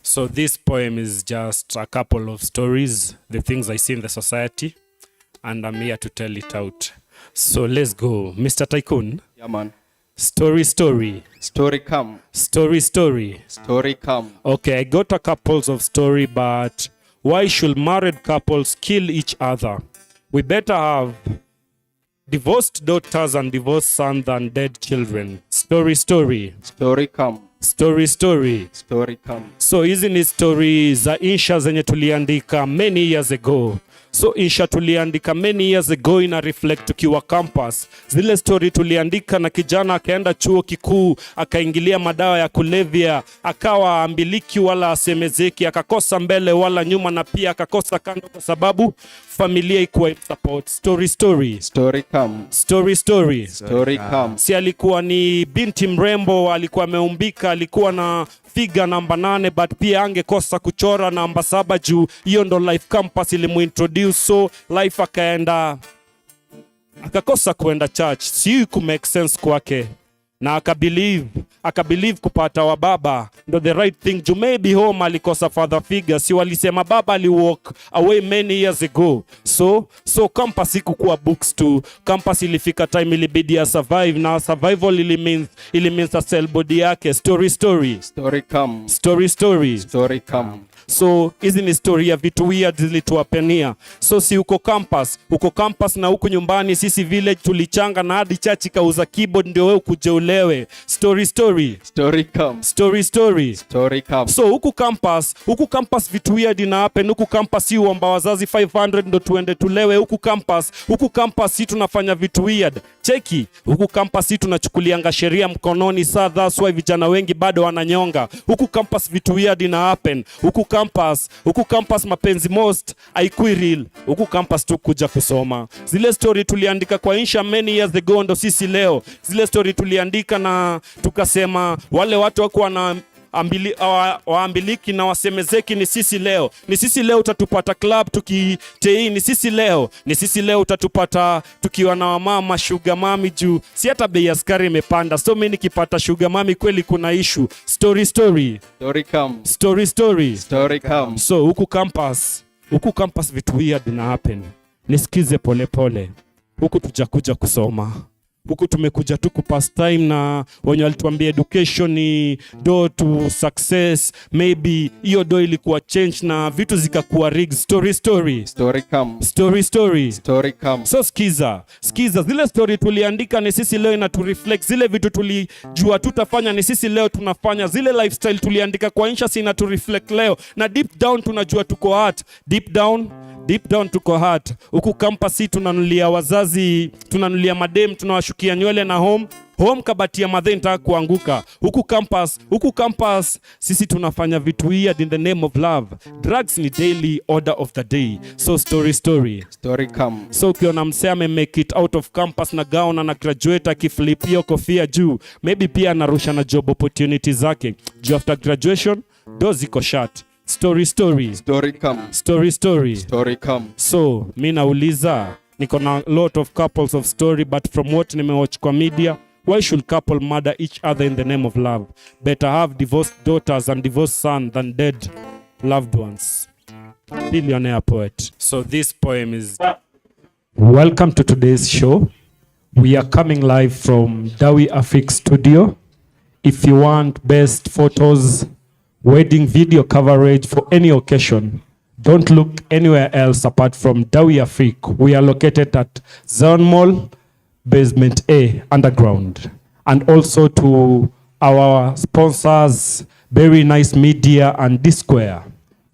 So this poem is just a couple of stories, the things I see in the society, and I'm here to tell it out. So let's go. Mr. Tycoon. Yeah, man. Story. Story come. Story come. Okay, I got a couples of story, but why should married couples kill each other? We better have divorced daughters and divorced sons than dead children. Story come. Story come. So hizi ni story za insha zenye tuliandika many years ago. So insha tuliandika many years ago ina reflect tukiwa campus. Zile story tuliandika na kijana akaenda chuo kikuu, akaingilia madawa ya kulevya, akawa ambiliki wala asemezeki, akakosa mbele wala nyuma, na pia akakosa kando kwa sababu familia ikuwa support. Story come. Si alikuwa ni binti mrembo, alikuwa ameumbika, alikuwa na figa namba 8, but pia angekosa kuchora namba 7 juu hiyo ndo life campus ilimuintroduce. So life akaenda akakosa kuenda church, si ku make sense kwake, na akabelieve kupata wa baba ndo the right thing juu maybe home alikosa father figure. Si walisema baba ali walk away many years ago. So campus ikukuwa books tu. Campus ilifika time ilibidi ya survive, na survival ili means a cell body yake. Story come. So hizi ni story ya vitu weird zilituapenia. So si uko campus na huku nyumbani sisi village tulichanga, na hadi chachi kauza keyboard ndio wewe ukuje ulewe. Story come. So huku campus vitu weird ina happen. Huku campus si uomba wazazi 500 ndo tuende tulewe. Huku campus si tunafanya vitu weird. Cheki, huku campus si tunachukulianga sheria mkononi. That's why vijana wengi bado wananyonga. Huku campus vitu weird ina happen. Huku campus mapenzi most haikui real. Huku campus tu kuja kusoma. Zile story tuliandika kwa insha many years ago ndo sisi leo. Zile story tuliandika na tukasema wale watu wako na waambiliki na wasemezeki ni sisi leo. Ni sisi leo utatupata club tukitei. Ni sisi leo utatupata tukiwa na wamama sugar mami juu si hata bei ya sukari imepanda. So mimi nikipata sugar mami kweli kuna issue. Story come. So huku campus vitu weird na happen. Nisikize pole. Huku tujakuja kusoma. Huku tumekuja tu kupass time, na wenye walituambia education ni door to success. Maybe hiyo door ilikuwa change na vitu zikakuwa rigged. Story come. So skiza zile story tuliandika ni sisi leo ina tu reflect. Zile vitu tulijua tutafanya ni sisi leo tunafanya. Zile lifestyle tuliandika kwa insha si ina tu reflect leo, na deep down tunajua tuko heart. Deep down tuko heart. Huku campus si tunanulia wazazi, tunanulia madem, tunawashukia nywele na home kabati ya madhe nitaka kuanguka. Huku campus sisi tunafanya vitu weird in the name of love. Drugs ni daily order of the day. So story come. So ukiona msee make it out of campus na gown na graduate akiflip hiyo kofia juu, maybe pia anarusha na job opportunities zake juu after graduation doors ziko shut. Story come. So mi nauliza, niko na lot of couples of story, but from what nimewatch kwa media, why should couple murder each other in the name of love? Better have divorced daughters and divorced sons than dead loved ones. Billionaire poet. So this poem is... Welcome to today's show. We are coming live from Dawi Afrik studio. If you want best photos, wedding video coverage for any occasion, don't look anywhere else apart from Dawi Afrik. We are located at Zion Mall, Basement A, underground. And also to our sponsors, Very Nice Media and D-Square.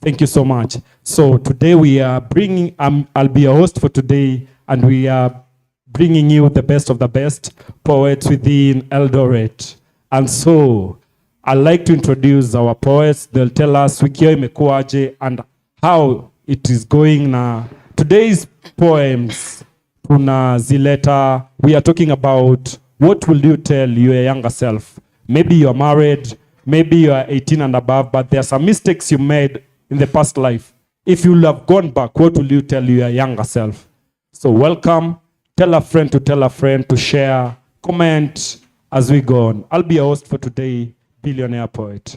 Thank you so much. So today we are bringing, I'll be a host for today, and we are bringing you the best of the best poets within Eldoret. And so I'd like to introduce our poets. They'll tell us wiki yao imekuaje and how it is going. Na today's poems tunazileta, we are talking about what will you tell your younger self. Maybe you are married, maybe you are 18 and above, but there are some mistakes you made in the past life. If you have gone back, what will you tell your younger self? So welcome. Tell a friend to share, comment as we go on. I'll be a host for today, Billionaire Poet.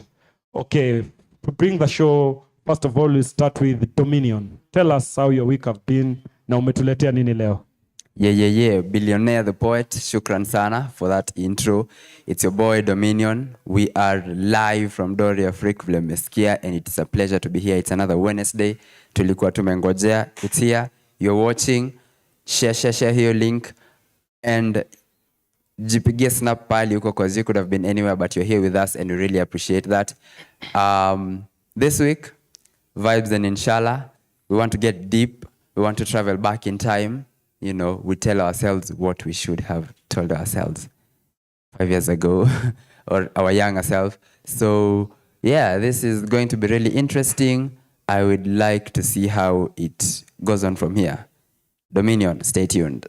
Okay, to bring the show, first of all, we start with Dominion. Tell us how your week have been na umetuletea nini leo? Yeah. Billionaire the poet. Shukran sana for that intro. It's your boy Dominion. We are live from Doria Freak vile mmesikia, and it's a pleasure to be here. It's another Wednesday. Tulikuwa tumengojea. It's here. You're watching. Share hiyo link. And jipigie snap pali huko, cause you could have been anywhere but you're here with us and we really appreciate that. This week, vibes and inshallah. We want to get deep. We want to travel back in time. You know, we tell ourselves what we should have told ourselves 5 years ago or our younger self. So yeah, this is going to be really interesting. I would like to see how it goes on from here. Dominion, stay tuned.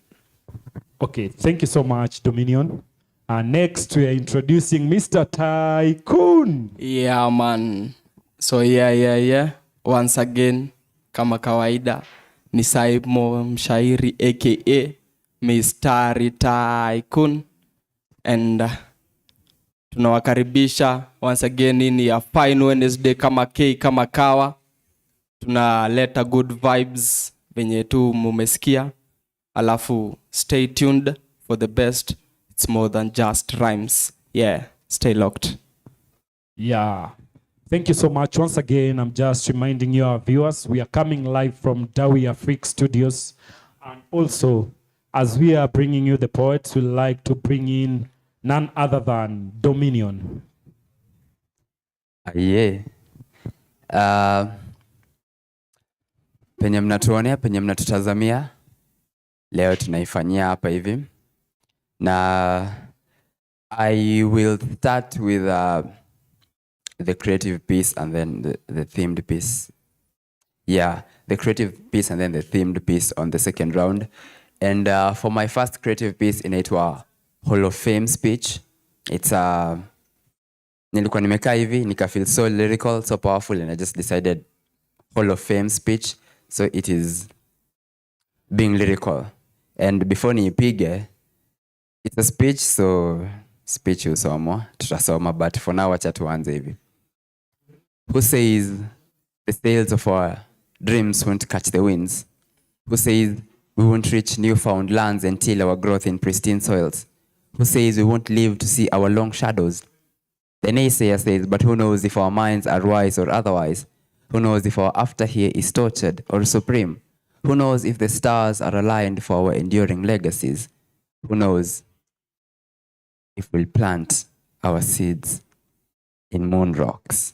Okay, thank you so much, Dominion. Next, we are introducing Mr. Tycoon. Yeah, man. So yeah. Once again, kama kawaida, ni Saimo Mshairi aka Mr. Tycoon. And tunawakaribisha once again in a fine Wednesday kama K kama kawa. Tunaleta good vibes venye tu mumesikia. Alafu stay tuned for the best. It's more than just rhymes. Yeah, stay locked. Yeah. Thank you so much. Once again, I'm just reminding you, our viewers, we are coming live from Dawi Freak Studios. And also, as we are bringing you the poets, we like to bring in none other than Dominion. Yeah. Penye mnatuonea, penye mnatutazamia, leo tunaifanyia hapa hivi. Na I will start with the creative piece and then the themed piece. Yeah, the creative piece and then the themed piece on the second round. And for my first creative piece inaitwa Hall of Fame speech. It's nilikuwa nimekaa hivi, nika feel so lyrical, so powerful, and I just decided Hall of Fame speech. So it is being lyrical. And before niipige, it's a speech, so speech usomwa, tutasoma, but for now wacha tuanze hivi. Who says the sails of our dreams won't catch the winds? Who says we won't reach newfound lands and till our growth in pristine soils? Who says we won't live to see our long shadows? The naysayer says, but who knows if our minds are wise or otherwise? Who knows if our after here is tortured or supreme? Who knows if the stars are aligned for our enduring legacies? Who knows if we'll plant our seeds in moon rocks?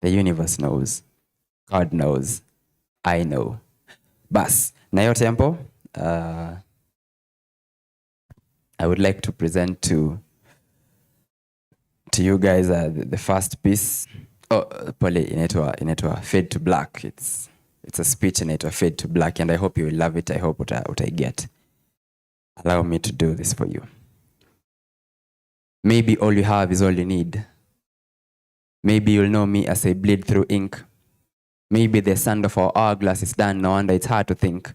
The universe knows. God knows. I know. Bas, na hiyo tempo, I would like to present to you guys the first piece. Oh, pole, inaitwa Fade to Black. It's a speech inaitwa Fade to Black, and I hope you will love it. I hope what I get. Allow me to do this for you. Maybe all you have is all you need. Maybe you'll know me as I bleed through ink. Maybe the sand of our hourglass is done, no wonder it's hard to think.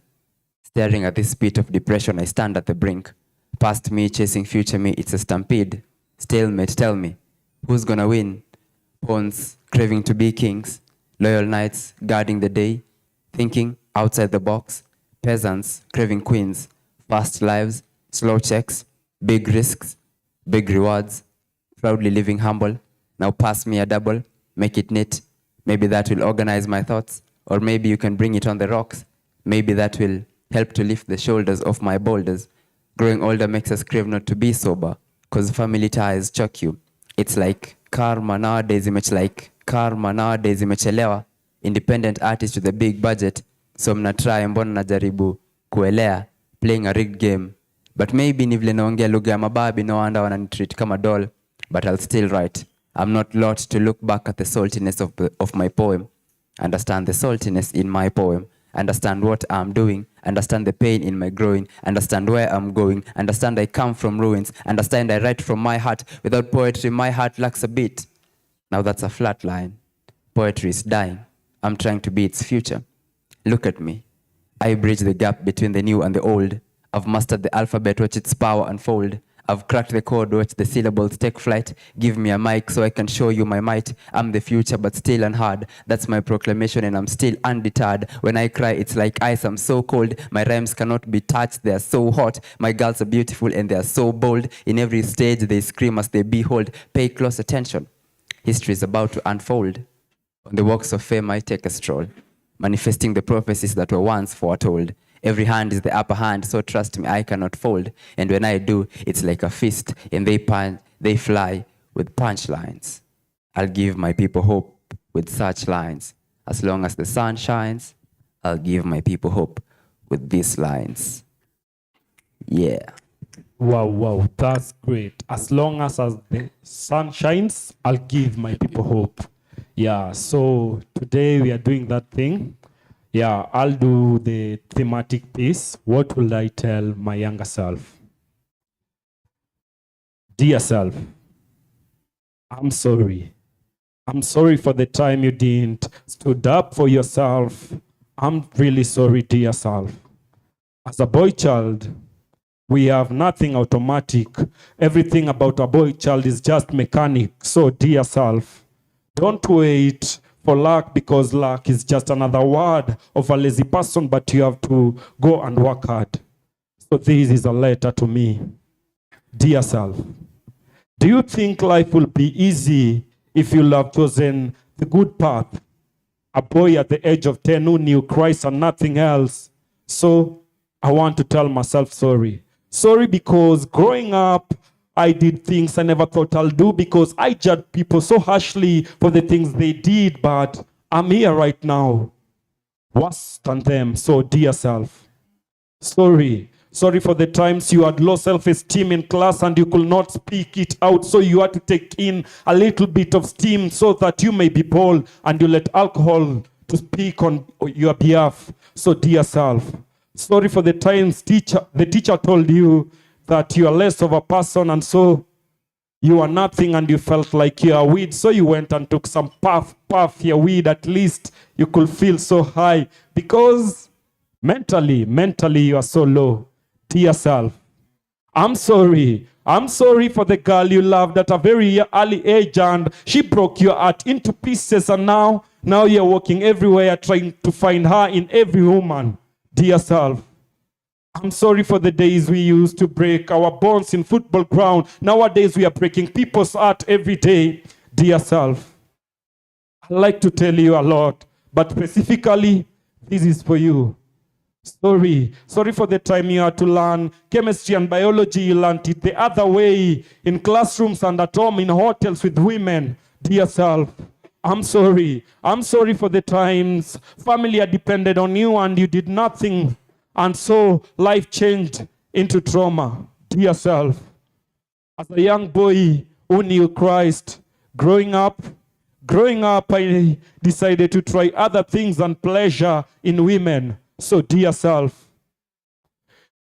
Staring at this pit of depression, I stand at the brink. Past me, chasing future me, it's a stampede. Stalemate, tell me, who's gonna win? Pawns, craving to be kings. Loyal knights, guarding the day. Thinking outside the box. Peasants, craving queens. Fast lives, slow checks. Big risks, big rewards. Proudly living humble. Now pass me a double, make it neat. Maybe that will organize my thoughts. Or maybe you can bring it on the rocks. Maybe that will help to lift the shoulders off my boulders. Growing older makes us crave not to be sober, cause family ties choke you. It's like karma nowadays, imechelewa. Independent artist with a big budget. So mna try, mbona najaribu kuelea, playing a rigged game. But maybe ni vile naongea lugha ya mababi, no wonder wananitreat kama doll. But I'll still write. I'm not lot to look back at the saltiness of my poem. Understand the saltiness in my poem. Understand what I'm doing. Understand the pain in my growing. Understand where I'm going. Understand I come from ruins. Understand I write from my heart. Without poetry, my heart lacks a beat. Now that's a flat line. Poetry is dying. I'm trying to be its future. Look at me. I bridge the gap between the new and the old. I've mastered the alphabet, watch its power unfold. I've cracked the code, watch the syllables take flight. Give me a mic so I can show you my might. I'm the future but still unheard. That's my proclamation and I'm still undeterred. When I cry it's like ice, I'm so cold. My rhymes cannot be touched, they are so hot. My girls are beautiful and they are so bold. In every stage they scream as they behold. Pay close attention, history is about to unfold. On the walks of fame I take a stroll, manifesting the prophecies that were once foretold. Every hand is the upper hand, so trust me, I cannot fold. And when I do, it's like a fist, and they fly with punchlines. I'll give my people hope with such lines. As long as the sun shines, I'll give my people hope with these lines. Yeah. Wow, that's great. As long as the sun shines, I'll give my people hope. Yeah, so today we are doing that thing. Yeah, I'll do the thematic piece. What will I tell my younger self? Dear self, I'm sorry. I'm sorry for the time you didn't stood up for yourself. I'm really sorry, dear self. As a boy child, we have nothing automatic. Everything about a boy child is just mechanic. So, dear self, don't wait for luck, because luck is just another word of a lazy person, but you have to go and work hard. So this is a letter to me. Dear self, do you think life will be easy if you have chosen the good path? A boy at the age of 10 who knew Christ and nothing else. So I want to tell myself sorry. Sorry because growing up, I did things I never thought I'll do, because I judged people so harshly for the things they did, but I'm here right now, worse than them. So dear self, sorry. Sorry for the times you had low self-esteem in class and you could not speak it out, so you had to take in a little bit of steam so that you may be bold, and you let alcohol to speak on your behalf. So dear self, sorry for the times the teacher told you that you are less of a person, and so you are nothing, and you felt like you are weed, so you went and took some puff your weed. At least you could feel so high, because mentally you are so low. Dear self, I'm sorry for the girl you loved at a very early age, and she broke your heart into pieces, and now you're walking everywhere trying to find her in every woman. Dear self, I'm sorry for the days we used to break our bonds in football ground. Nowadays we are breaking people's heart every day. Dear self, I like to tell you a lot, but specifically, this is for you. Sorry for the time you had to learn chemistry and biology. You learned it the other way, in classrooms and at home, in hotels with women. Dear self, I'm sorry for the times family had depended on you and you did nothing, and so life changed into trauma. Dear self, as a young boy who knew Christ, growing up, I decided to try other things and pleasure in women. So dear self,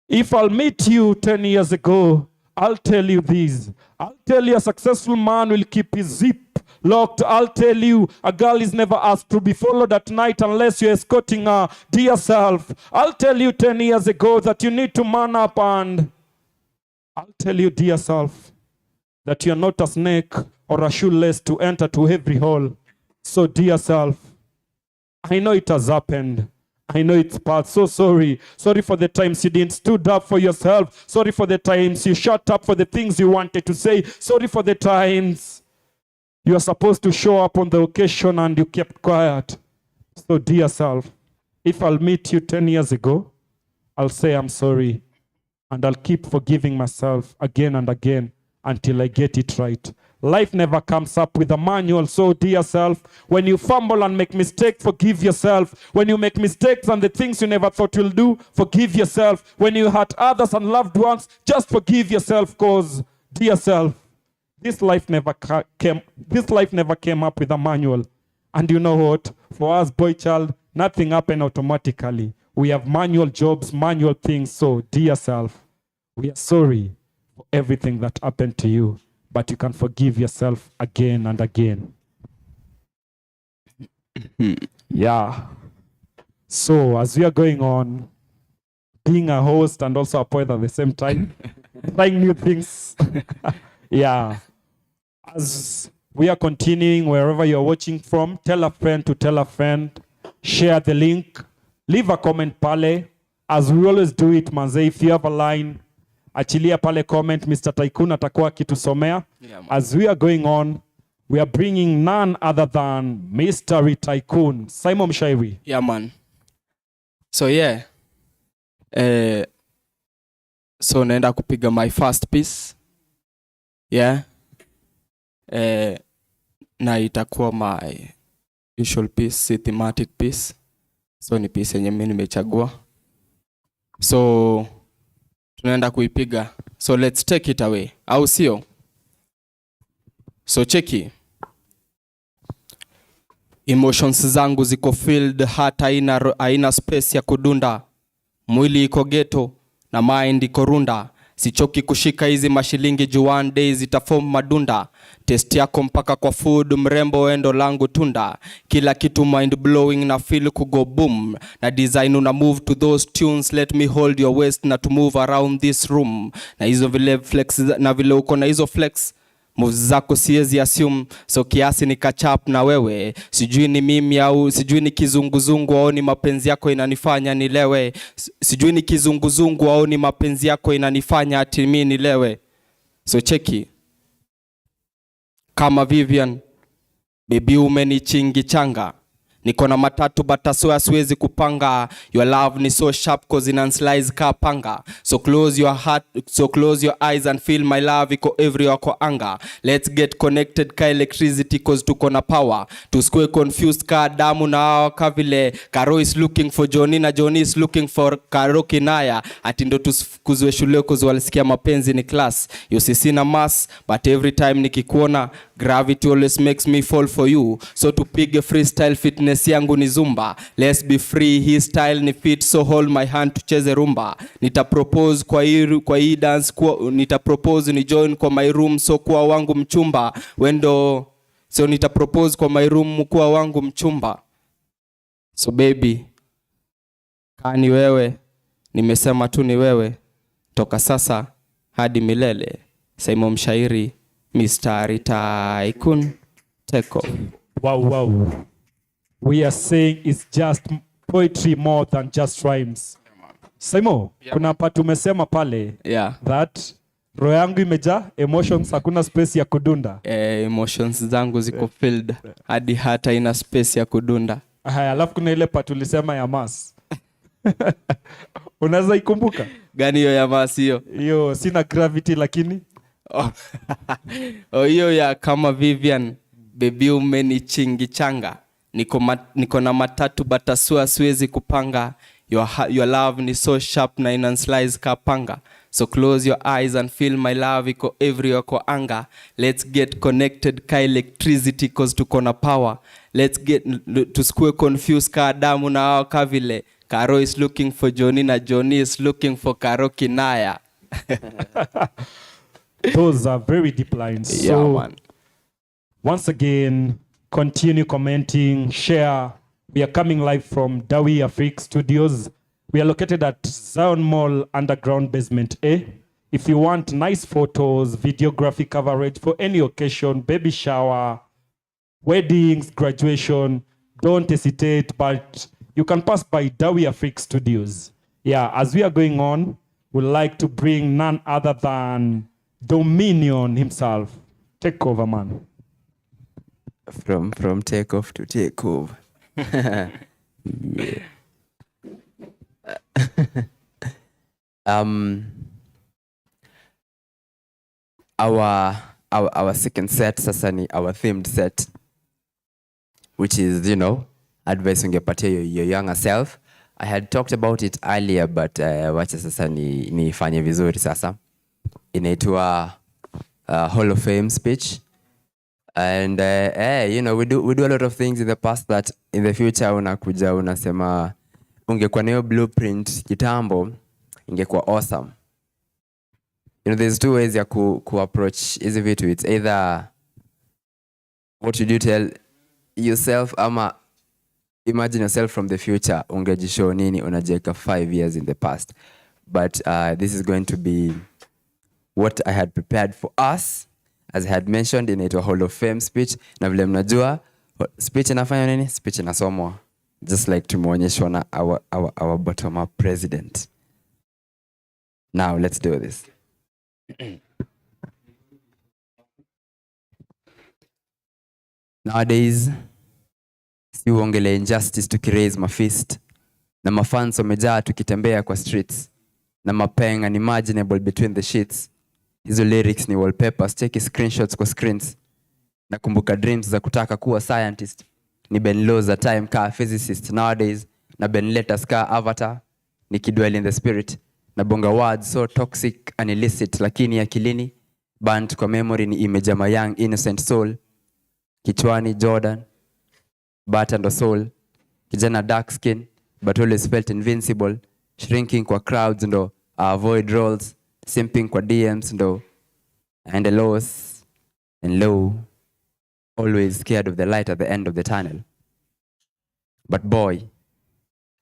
if I'll meet you 10 years ago, I'll tell you this. I'll tell you a successful man will keep his zip locked. I'll tell you a girl is never asked to be followed at night unless you're escorting her. Dear self, I'll tell you 10 years ago that you need to man up, and I'll tell you, dear self, that you're not a snake or a shoelace to enter to every hole. So dear self, I know it has happened. I know it's past. So sorry. Sorry for the times you didn't stood up for yourself. Sorry for the times you shut up for the things you wanted to say. Sorry for the times you are supposed to show up on the occasion and you kept quiet. So dear self, if I'll meet you 10 years ago, I'll say I'm sorry, and I'll keep forgiving myself again and again until I get it right. Life never comes up with a manual. So dear self, when you fumble and make mistakes, forgive yourself. When you make mistakes and the things you never thought you'll do, forgive yourself. When you hurt others and loved ones, just forgive yourself, because dear self, this life never came up with a manual. And you know what? For us, boy child, nothing happened automatically. We have manual jobs, manual things. So dear self, we are sorry for everything that happened to you, but you can forgive yourself again and again. Yeah. So as we are going on, being a host and also a poet at the same time, trying new things. Yeah. As we are continuing, wherever you're watching from, tell a friend to tell a friend, share the link, leave a comment pale. As we always do it, manze, if you have a line, achilia pale comment, Mr. Tycoon atakuwa akitusomea. Yeah, as we are going on, we are bringing none other than Mystery Tycoon, Simon Mshairi. Yeah, man. So yeah. So naenda kupiga my first piece. Yeah. Na itakuwa my usual piece, thematic piece. So ni piece yenye mimi nimechagua. So tunaenda kuipiga. So let's take it away. Au sio? So cheki. Emotions zangu ziko filled, hata haina space ya kudunda. Mwili iko ghetto na mind iko runda. Sichoki kushika hizi mashilingi juu one day zitaform madunda. Test yako mpaka kwa food, mrembo endo langu tunda. Kila kitu mind blowing na feel kugo boom. Na design una move to those tunes, let me hold your waist na to move around this room. Na hizo vile flex, na vile uko na hizo flex moves zako siezi assume, so kiasi ni kachap na wewe. Sijui ni mimi au sijui ni kizunguzungu au ni mapenzi yako inanifanya nilewe. Sijui ni kizunguzungu au ni mapenzi yako inanifanya ati mimi nilewe. So cheki. Kama Vivian, baby umenichingi changa. Niko na matatu batasua siwezi kupanga. Your love ni so sharp cause in slice ka panga. So close your heart, so close your eyes and feel my love iko everywhere kwa anga. Let's get connected ka electricity cause tuko na power. Tusikue confused ka damu na hawa ka vile Karo is looking for Johnny na Johnny is looking for Karo Kinaya. Ati ndo tukuzwe shule cause walisikia mapenzi ni class. You see sina mass but every time nikikuona gravity always makes me fall for you. So tupige freestyle fitness yangu ni zumba. Let's be free, his style ni fit, so hold my hand tucheze rumba. Nita propose kwa hii dance, nita propose ni join kwa my room, so kuwa wangu mchumba. Wendo, so nita propose kwa my room kuwa wangu mchumba. So baby, kani wewe, nimesema tu ni wewe. Toka sasa hadi milele. Simon Mshairi, Mystery Tycoon, take off. Wow. We are saying it's just poetry more than just rhymes. Simon, kuna part umesema pale that roho yangu imejaa emotions, hakuna space ya kudunda. Emotions zangu ziko filled hadi hata ina space ya kudunda. Haya, alafu kuna ile part ulisema ya mass. Unaweza ikumbuka? Gani hiyo ya mass hiyo? Hiyo sina gravity lakini. Hiyo ya kama Vivian, baby umenichingi changa. Niko na matatu batasua siwezi kupanga. Your love ni so sharp na ina slice ka panga. So close your eyes and feel my love iko everywhere kwa anga. Let's get connected ka electricity cause tuko na power. Let's get tusikue confused ka damu na hawa ka vile Karo is looking for Johnny na Johnny is looking for Karo Kinaya. Those are very deep lines. Yeah, so, man. Once again, continue commenting, share. We are coming live from Dawi Afrique Studios. We are located at Zion Mall Underground Basement A. If you want nice photos, videography coverage for any occasion, baby shower, weddings, graduation, don't hesitate, but you can pass by Dawi Afrique Studios. Yeah, as we are going on, we'd like to bring none other than Dominion himself. Take over, man. From take off to take over. Yeah. Our second set sasa ni our themed set, which is, you know, advice ungepatia your younger self. I had talked about it earlier, but wacha sasa nifanye vizuri sasa. Inaitwa Hall of Fame speech. And you know, we do a lot of things in the past that in the future unakuja unasema ungekuwa na hiyo blueprint kitambo ingekuwa awesome. You know, there's two ways ya ku approach hizi vitu. It's either what should you tell yourself ama imagine yourself from the future, ungejishow nini unajiweka 5 years in the past. But this is going to be what I had prepared for us. As I had mentioned, inaitwa Hall of Fame speech. Na vile mnajua, speech inafanya nini? Speech inasomwa. Just like tumeonyeshwa na our bottom-up president. Now, let's do this. Nowadays, si uongele injustice tukiraise my fist. Na mafans wamejaa tukitembea kwa streets. Na mapeng unimaginable between the sheets. Hizo lyrics ni wallpapers, cheki screenshots kwa screens. Nakumbuka dreams za kutaka kuwa scientist. Ni Ben Low za time car physicist. Nowadays, na Ben Letters car avatar. Nikidwell in the spirit. Na bonga words so toxic and illicit. Lakini akilini, burnt kwa memory ni image ya my young innocent soul. Kichwani Jordan, Bata ndo soul. Kijana dark skin, but always felt invincible. Shrinking kwa crowds ndo avoid roles. Simping kwa DMs ndo and the lows and low. Always scared of the light at the end of the tunnel. But boy,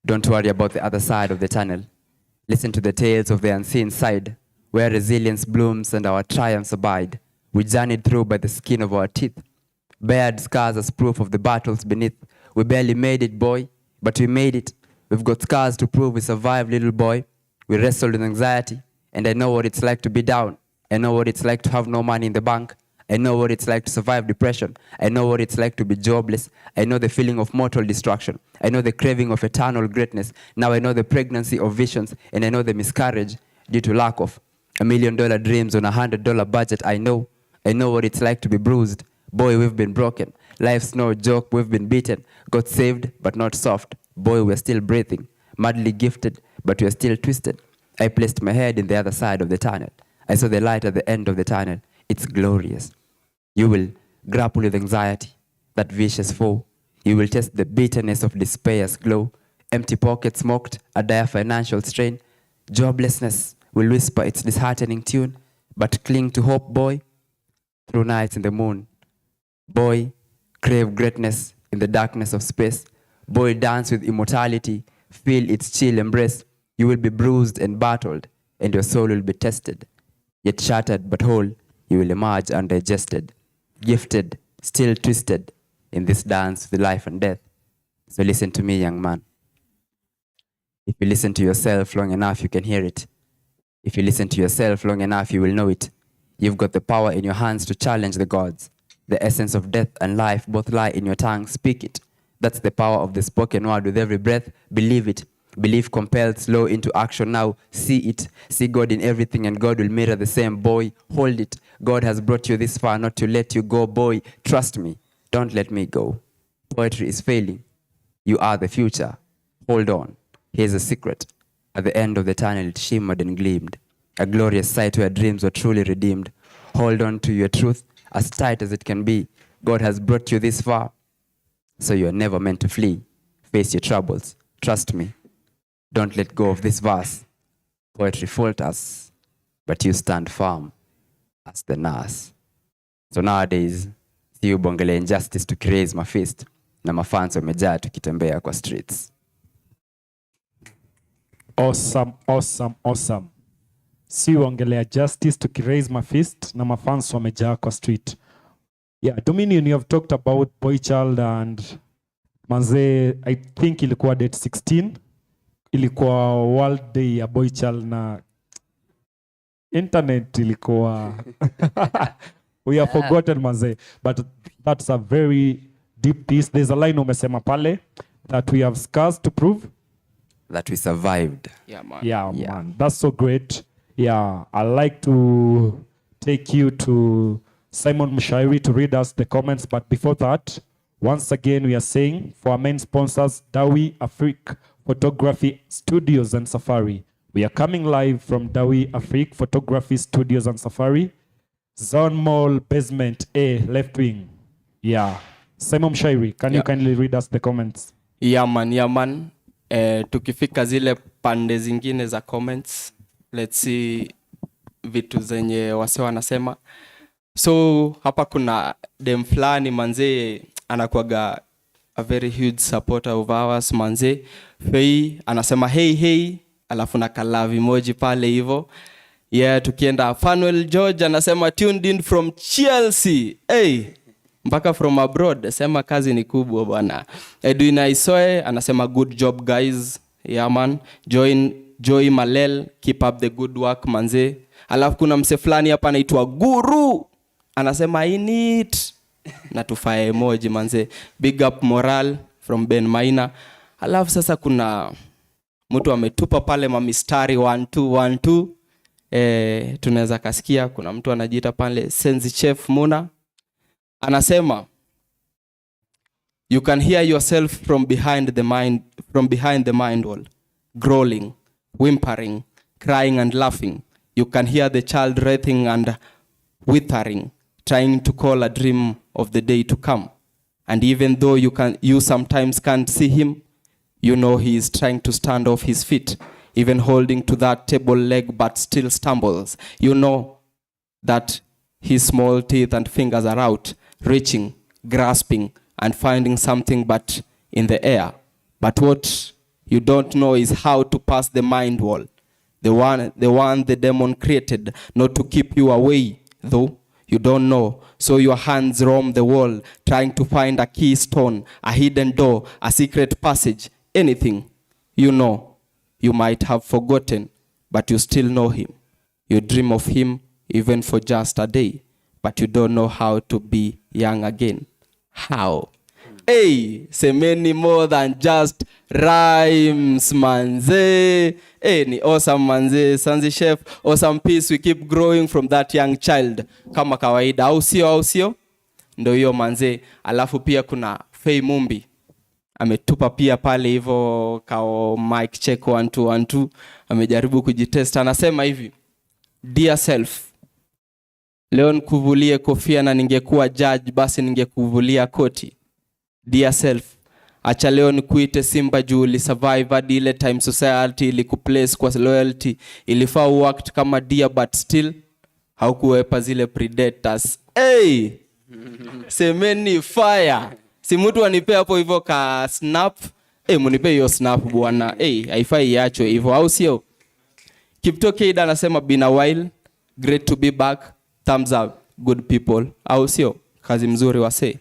don't worry about the other side of the tunnel. Listen to the tales of the unseen side, where resilience blooms and our triumphs abide. We journeyed through by the skin of our teeth, bared scars as proof of the battles beneath. We barely made it, boy, but we made it. We've got scars to prove we survived, little boy. We wrestled with anxiety, and I know what it's like to be down. I know what it's like to have no money in the bank. I know what it's like to survive depression. I know what it's like to be jobless. I know the feeling of mortal destruction. I know the craving of eternal greatness. Now I know the pregnancy of visions, and I know the miscarriage due to lack of $1 million dreams on $100 budget. I know what it's like to be bruised. Boy, we've been broken. Life's no joke, we've been beaten. Got saved, but not soft. Boy, we're still breathing. Madly gifted, but we're still twisted. I placed my head in the other side of the tunnel. I saw the light at the end of the tunnel. It's glorious. You will grapple with anxiety, that vicious foe. You will test the bitterness of despair's glow. Empty pockets mocked, a dire financial strain. Joblessness will whisper its disheartening tune. But cling to hope, boy, through nights in the moon. Boy, crave greatness in the darkness of space. Boy, dance with immortality. Feel its chill embrace. You will be bruised and battled, and your soul will be tested. Yet shattered but whole, you will emerge undigested. Gifted, still twisted, in this dance with life and death. So listen to me, young man. If you listen to yourself long enough, you can hear it. If you listen to yourself long enough, you will know it. You've got the power in your hands to challenge the gods. The essence of death and life both lie in your tongue. Speak it. That's the power of the spoken word. With every breath, believe it. Belief compelled slow into action now. See it. See God in everything, and God will mirror the same. Boy, hold it. God has brought you this far not to let you go. Boy, trust me. Don't let me go. Poetry is failing. You are the future. Hold on. Here's a secret. At the end of the tunnel, it shimmered and gleamed. A glorious sight where dreams were truly redeemed. Hold on to your truth as tight as it can be. God has brought you this far, so you are never meant to flee. Face your troubles. Trust me. Don't let go of this verse. Poetry falters, but you stand firm as the nurse. So nowadays, si ubongele injustice tukiraise my fist, na mafans wamejaa tukitembea kwa streets. Awesome, awesome, awesome. Si uongelea justice tukiraise my fist na mafans wamejaa kwa street. Yeah, Dominion, you have talked about Boy Child and manze, I think ilikuwa date 16. Ilikuwa World Day ya Boy Child na internet ilikuwa we have forgotten manze, but that's a very deep piece. There's a line umesema pale that we have scars to prove that we survived. Yeah, man. Yeah, man. That's so great. Yeah, I'd like to take you to Simon Mushairi to read us the comments. But before that, once again, we are saying for our main sponsors, Dawi Afrique Photography Studios and Safari. We are coming live from Dawi Afrique Photography Studios and Safari. Zone Mall, Basement A, left wing. Yeah. Simon Mushairi, can you kindly read us the comments? Yeah, man. Yeah, man. Tukifika zile pande zingine za comments, let's see vitu zenye wase wanasema. So hapa kuna dem flani manze anakuaga a very huge supporter of ours manze. Fei anasema hey hey, alafu na love emoji pale hivyo. Yeah, tukienda Fanuel George anasema tuned in from Chelsea. Hey, mpaka from abroad. Sema kazi ni kubwa bwana. Edwin Aisoe anasema good job guys. Yeah man. Joy Malel, keep up the good work manze. Alafu kuna mse fulani hapa anaitwa Guru. Anasema in it. Na tufaye emoji manze. Big up moral from Ben Maina. Alafu sasa kuna mtu ametupa pale mamistari 1212. Tunaweza kasikia kuna mtu anajiita pale Senzi Chef Muna anasema you can hear yourself from behind the mind wall, growling, whimpering, crying and laughing. You can hear the child writhing and withering, trying to call a dream of the day to come. And even though you sometimes can't see him, you know he is trying to stand off his feet, even holding to that table leg but still stumbles. You know that his small teeth and fingers are out, reaching, grasping, and finding something but in the air. But what you don't know is how to pass the mind wall. The one the demon created, not to keep you away, though you don't know. So your hands roam the wall, trying to find a keystone, a hidden door, a secret passage, anything you know. You might have forgotten, but you still know him. You dream of him even for just a day, but you don't know how to be young again. How? Hey, semeni more than just rhymes, manze. Hey, ni awesome manze. Senzi Chef, awesome piece. We keep growing from that young child. Kama kawaida, au sio? Ndo hiyo manze. Alafu pia kuna Faye Mumbi. Ametupa pia pale hivyo kao mic check 1212. Amejaribu kujitest. Anasema hivi, dear self, leo nikuvulie kofia na ningekuwa judge basi ningekuvulia koti. Dear self, acha leo nikuite simba juu uli survive hadi ile time society ili kuplace kwa loyalty. Ilifaa worked kama deer but still haukuwepa zile predators. Hey! Semeni fire. Si mtu anipea hapo hivyo ka snap. Munipe hiyo snap bwana. Haifai iachwe hivyo au sio? Kiptoke Ida anasema been a while. Great to be back. Thumbs up. Good people. Au sio? Kazi mzuri wase.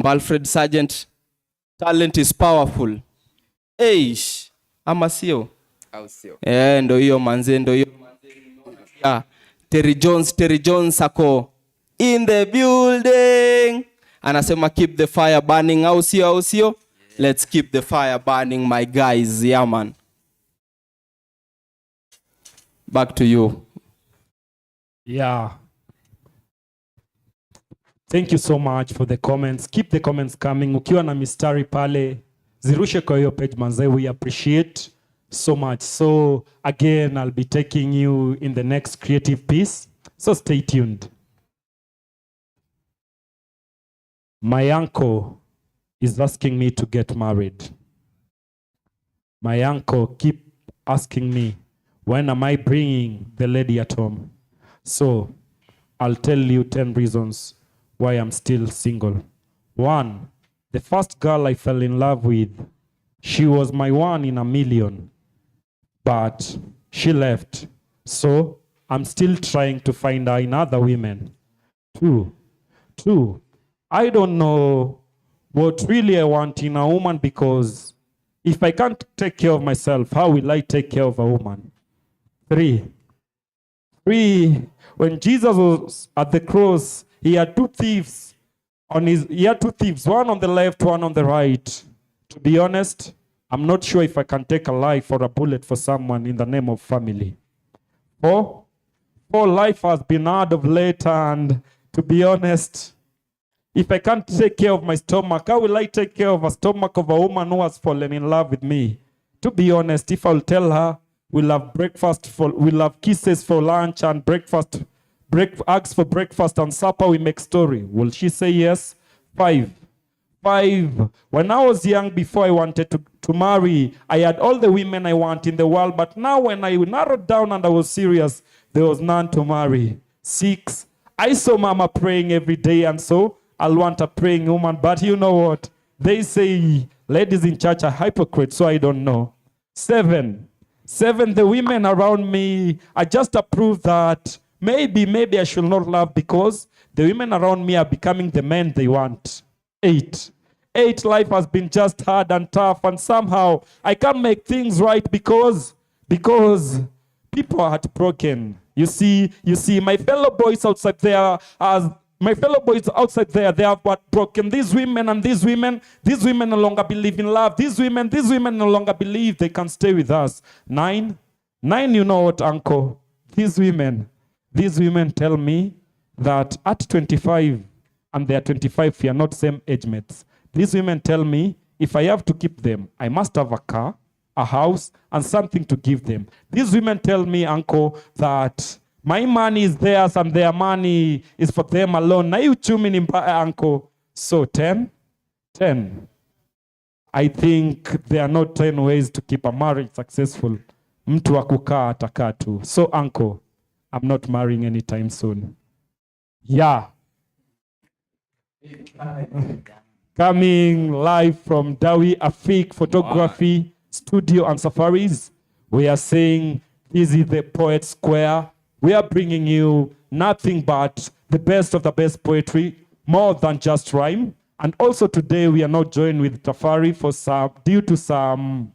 Alfred Sergeant, talent is powerful. Ama sio? Au sio? Ndo hiyo manze, ndo hiyo manze. Terry Jones ako in the building. Anasema keep the fire burning. Au sio? Let's keep the fire burning, my guys. Yeah, man. Back to you. Yeah. Thank you so much for the comments. Keep the comments coming. Ukiwa na mistari pale, zirushe kwa hiyo page manze. We appreciate so much. So again, I'll be taking you in the next creative piece. So stay tuned. My uncle is asking me to get married. My uncle keep asking me, when am I bringing the lady at home? So I'll tell you 10 reasons why I'm still single. 1, the first girl I fell in love with, she was my 1 in a million, but she left. So I'm still trying to find her in other women. 2, I don't know what really I want in a woman, because if I can't take care of myself, how will I take care of a woman? 3, when Jesus was at the cross, he had two thieves, one on the left, one on the right. To be honest, I'm not sure if I can take a life or a bullet for someone in the name of family. 4, life has been hard of late, and to be honest, if I can't take care of my stomach, how will I take care of a stomach of a woman who has fallen in love with me? To be honest, if I'll tell her we'll have kisses for lunch and hugs for breakfast and supper, we make story, will she say yes? 5, when I was young, before I wanted to marry, I had all the women I want in the world, but now when I narrowed down and I was serious, there was none to marry. 6, I saw mama praying every day, and so I'll want a praying woman, but you know what? They say ladies in church are hypocrites, so I don't know. 7, 7, the women around me are just a proof that maybe I should not love because the women around me are becoming the men they want. 8, life has been just hard and tough, and somehow I can't make things right because people are heartbroken. You see, my fellow boys outside there, they have what broken. These women no longer believe in love. These women no longer believe they can stay with us. 9, you know what, uncle? These women tell me that at 25, and they are 25, we are not same age mates. These women tell me if I have to keep them, I must have a car, a house, and something to give them. These women tell me, uncle, that my money is theirs and their money is for them alone. Na you chumi ni mbaya, uncle. So 10. I think there are not 10 ways to keep a marriage successful. Mtu wa kukaa atakaa tu. So uncle, I'm not marrying anytime soon. Yeah. Coming live from Dawi Afik Photography Studio and Safaris, we are saying this is the Poet Square. We are bringing you nothing but the best of the best poetry, more than just rhyme. And also today we are not joined with Tafari due to some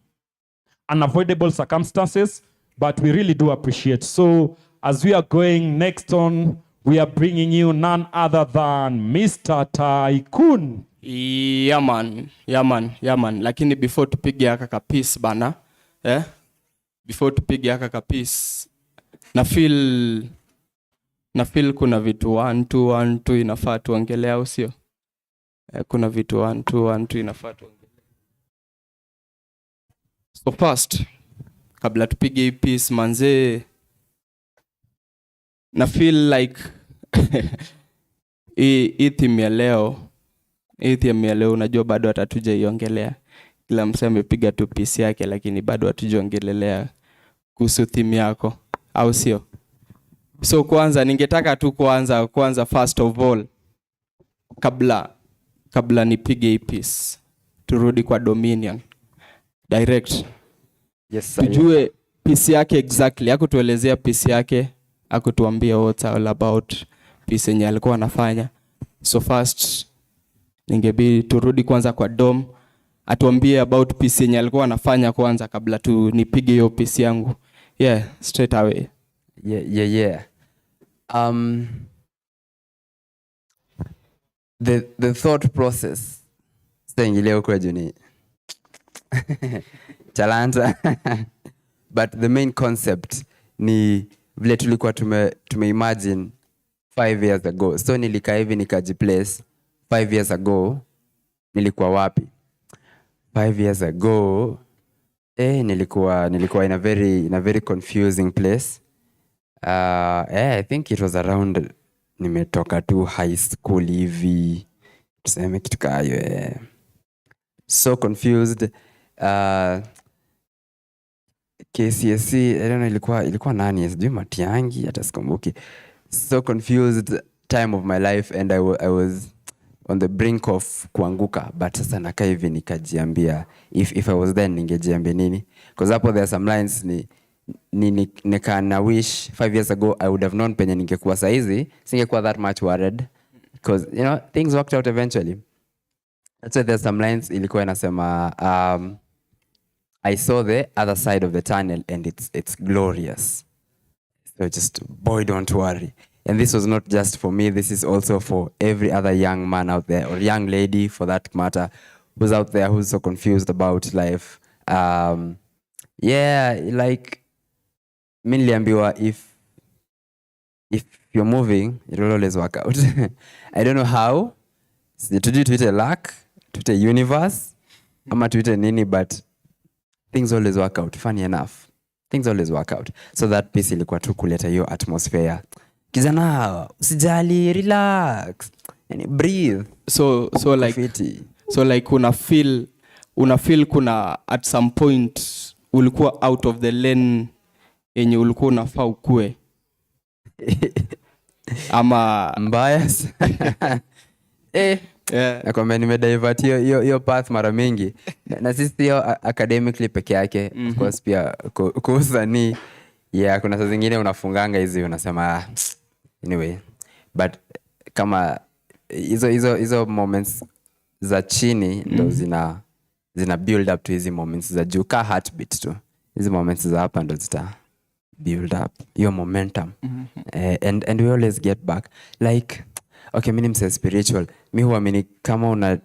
unavoidable circumstances, but we really do appreciate. So as we are going next on, we are bringing you none other than Mr. Tycoon. Yaman. Lakini before tupige haka kapis bana, before tupige haka kapis, na feel kuna vitu 1 2 inafaa tuongelea, au sio? Kuna vitu 1 2 inafaa tuongelea. So first, kabla tupige hii piece manze, na feel like hii theme ya leo unajua bado atatuja iongelea. Kila msee amepiga tu piece yake, lakini bado hatujaongelelea kuhusu theme yako, au sio? So kwanza ningetaka tu kwanza first of all, kabla nipige hii piece, turudi kwa Dominion direct. Yes sir. Tujue piece yake exactly, hakutuelezea piece yake, hakutuambia what's all about piece yenye alikuwa anafanya. So first ningebidi turudi kwanza kwa Dom, atuambie about piece yenye alikuwa anafanya kwanza kabla tu nipige hiyo piece yangu. Yeah, straight away. Yeah. The thought process staingilia huko juni Talanta but the main concept ni vile tulikuwa tumeimagine 5 years ago. So nilikaa hivi nikajiplace 5 years ago nilikuwa wapi? 5 years ago nilikuwa in a very confusing place. I think it was around nimetoka tu high school hivi, tuseme kitu kayo. So confused. KCSE, I don't know, ilikuwa nani, sijui Matiangi, hata sikumbuki. So confused time of my life, and I was on the brink of kuanguka, but sasa nakaa hivi nikajiambia if I was then ningejiambia nini, because hapo there are some lines nikana wish 5 years ago I would have known penye ningekuwa saizi, singekuwa that much worried, because you know things worked out eventually. That's why there's some lines ilikuwa inasema I saw the other side of the tunnel and it's glorious. So just, boy, don't worry. And this was not just for me, this is also for every other young man out there, or young lady for that matter, who's out there who's so confused about life. Yeah, like niliambiwa if you're moving, it will always work out. I don't know how. Tujui tuite luck, tuite universe, ama tuite nini, but things always work out. Funny enough, things always work out. So that piece ilikuwa tu kuleta hiyo atmosphere. Kijana, usijali, relax, and breathe. So like una feel kuna at some point ulikuwa out of the lane yenye ulikuwa unafaa ukue. Ama mbaya. Yeah. nakwambia nimedivert hiyo path mara mingi na sisi hiyo academically peke yake. Of course pia kuusanii kuna saa zingine unafunganga hizi unasema anyway, but kama hizo moments za chini ndo zina build up to hizi moments za juu, ka heartbeat tu. Hizi moments za hapa ndo zita build up your momentum. And we always get back like, okay, mimi ni spiritual, mi huamini kama una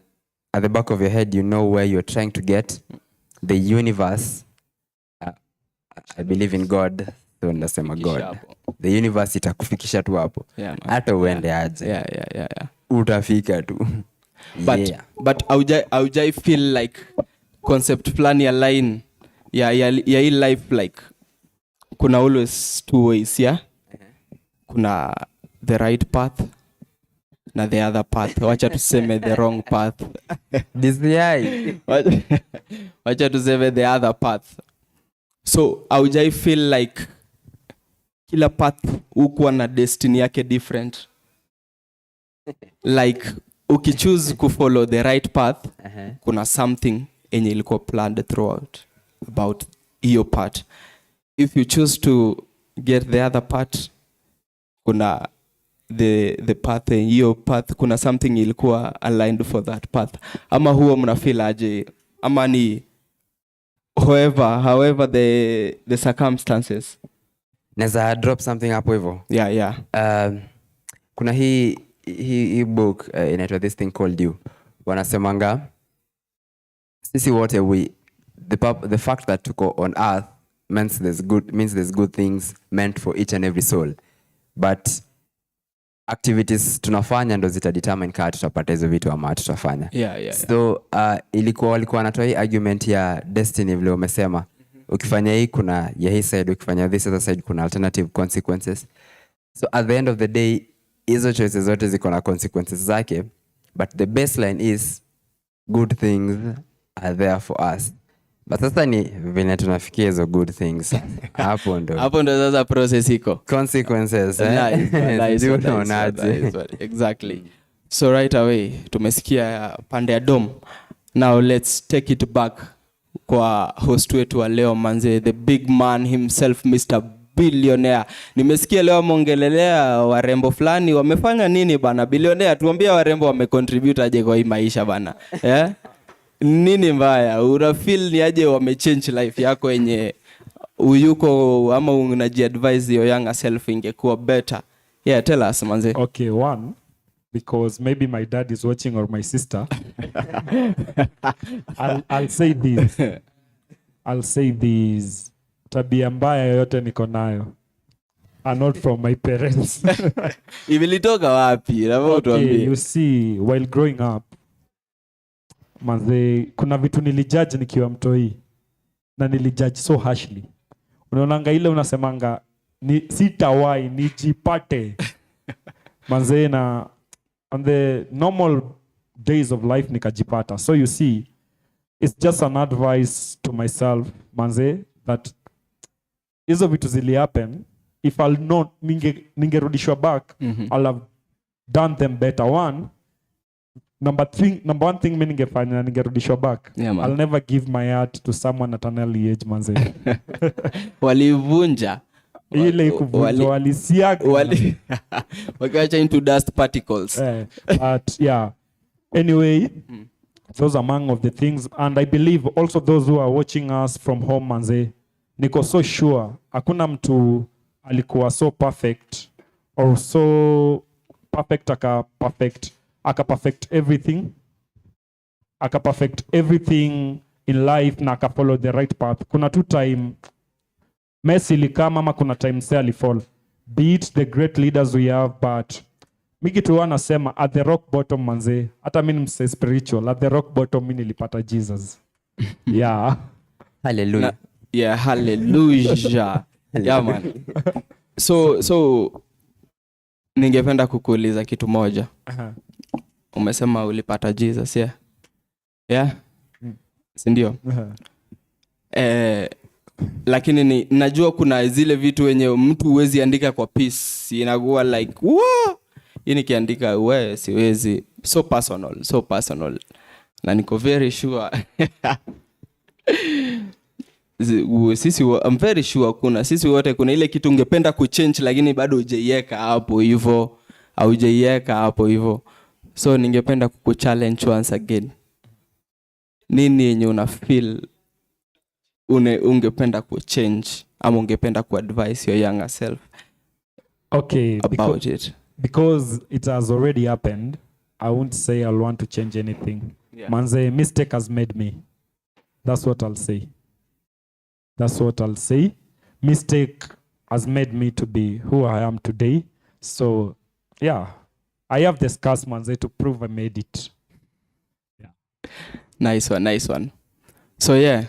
at the back of your head you know where you're trying to get. The universe, I believe in God, so ndasema God. The universe itakufikisha tu hapo. Hata uende aje. Yeah. Utafika tu. But aujai feel like concept fulani ya line ya hii life, like kuna always two ways, yeah? Kuna the right path na the other path. Wacha tuseme the wrong path. Wacha tuseme the other path. So aujai feel like kila path hukuwa na destiny yake different. Like ukichoose kufollow the right path, kuna something enye ilikuwa planned throughout about hiyo part. If you choose to get the other part, kuna the path, hiyo path kuna something ilikuwa aligned for that path. Ama huo mnafeel aje? Ama ni however the circumstances. Neza drop something hapo hivyo. Yeah. Kuna hii book inaitwa This Thing Called You. Wanasemanga sisi wote the fact that tuko on earth means there's good things meant for each and every soul, but activities tunafanya ndo zitadetermine kama tutapata hizo vitu ama tutafanya. Yeah. So walikuwa wanatoa hii argument ya destiny vile umesema. Ukifanya hii kuna ya hii side, ukifanya this other side kuna alternative consequences. So at the end of the day hizo choices zote ziko na consequences zake, but the baseline is good things are there for us. But sasa ni vile tunafikia hizo good things. Hapo ndo sasa process iko. Consequences. Nice. Exactly. So right away tumesikia pande ya dom. Now let's take it back kwa host wetu wa leo manze, the big man himself, Mr. Billionaire. Nimesikia leo mongelelea warembo fulani wamefanya nini bana. Billionaire, tuambie warembo wamecontribute aje kwa hii maisha bana. Nini mbaya? Una feel ni aje wamechange life yako yenye uyuko ama unajiadvise your younger self ingekuwa better? Yeah, tell us manze. Okay, one, because maybe my dad is watching or my sister. I'll say this. Tabia mbaya yote niko nayo are not from my parents. Ivilitoka wapi? Okay, you see, while growing up, manze, kuna vitu nilijudge nikiwa mtoi na nilijudge so harshly. Unaonanga ile unasemanga sitawai nijipate. Manze, na on the normal days of life nikajipata. So you see, it's just an advice to myself, manze, that hizo vitu zili happen. If I'll not ningerudishwa back, I'll have done them better. Number one thing mimi ningefanya ningerudishwa back. Yeah, I'll never give my heart to someone at an early age, manze. Walivunja ile kuvunja walisiaga wakacha into dust particles. But yeah, anyway, those are among of the things, and I believe also those who are watching us from home, manze, niko so sure hakuna mtu alikuwa so perfect or so perfect aka perfect everything in life na aka follow the right path. Kuna two time Messi likama ama kuna time say alifall. Be it the great leaders we have, but mimi tu wanasema at the rock bottom, manze, hata mimi mse spiritual, at the rock bottom mimi nilipata Jesus. Yeah. Hallelujah. Yeah, hallelujah. Yeah, man. So ningependa kukuuliza kitu moja. Umesema ulipata Jesus, yeah? Yeah? Si ndio? Lakini najua kuna zile vitu wenye mtu huwezi andika kwa piece. Inakuwa like, wow! Hii nikiandika siwezi. so personal na niko very sure I'm very sure kuna sisi wote kuna ile kitu ungependa kuchange lakini bado hujaiweka hapo hivyo au hujaiweka hapo hivyo. So ningependa kukuchallenge once again. Nini yenye una feel ungependa kuchange ama ungependa kuadvise your younger self about it? Because it has already happened, I won't say I'll want to change anything. Yeah. Manze, mistake has made me. That's what I'll say. That's what I'll say. Mistake has made me to be who I am today. So, yeah, I have the scars, Manze, to prove I made it. Yeah. Nice one. So, yeah.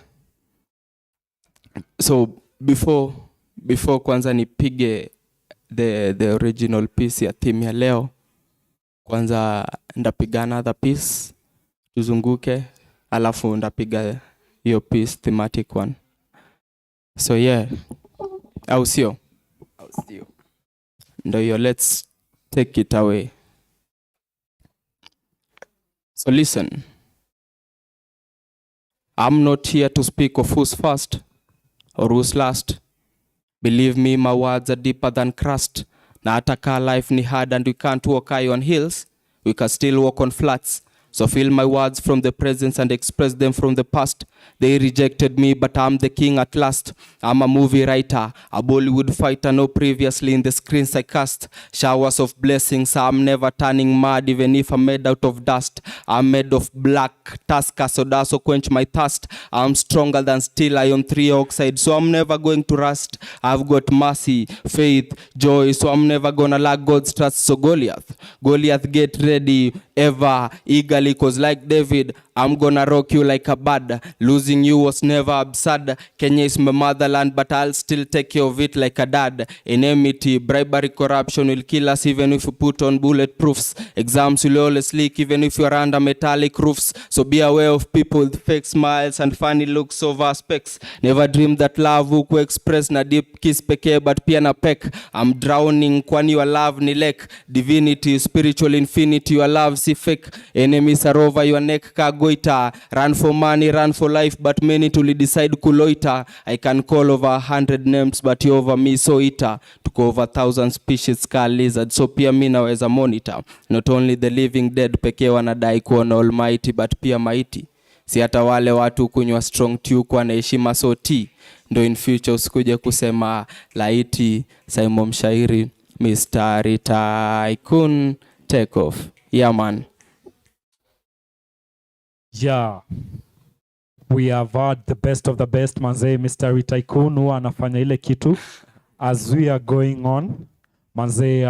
So, before kwanza nipige the original piece ya theme ya leo, kwanza ndapiga another piece, tuzunguke, alafu ndapiga hiyo piece thematic one. So yeah, au sio? Ndo hiyo, let's take it away. So listen, I'm not here to speak of who's first or who's last. Believe me, my words are deeper than crust. Na hata kaa life ni hard and we can't walk high on hills, we can still walk on flats. So feel my words from the present and express them from the past. They rejected me, but I'm the king at last. I'm a movie writer, a Bollywood fighter, no previously in the screens I cast. Showers of blessings, I'm never turning mad, even if I'm made out of dust. I'm made of black tusker, so that's so quench my thirst. I'm stronger than steel, iron 3 oxide, so I'm never going to rust. I've got mercy, faith, joy, so I'm never gonna lack God's trust. So Goliath, get ready, ever, eagerly, cause like David, I'm gonna rock you like a bird. Losing you was never absurd. Kenya is my motherland, but I'll still take care of it like a dad. Enmity, bribery, corruption will kill us even if you put on bulletproofs. Exams will always leak even if you're under metallic roofs. So be aware of people with fake smiles and funny looks over specs. Never dream that love huku express na deep kiss pekee but pia na peck. I'm drowning kwani your love ni lake. Divinity, spiritual infinity, your love si fake. Enemies are over your neck kagoita. Run for money, run for life, but many to decide kuloita. I can call over 100 names, but you over me so ita. Tuko over 1,000 species ka lizard, so pia mi naweza monitor. Not only the living dead pekee wanadai kuona almighty, but pia maiti. Si hata wale watu kunywa strong tea kwa na heshima so tea. Ndo in future usikuje kusema laiti. Simon Mshairi, Mr. Tycoon, take off. Yeah man. Yeah, we have had the best of the best, manze, Mr. Tycoon who anafanya ile kitu. As we are going on, manze,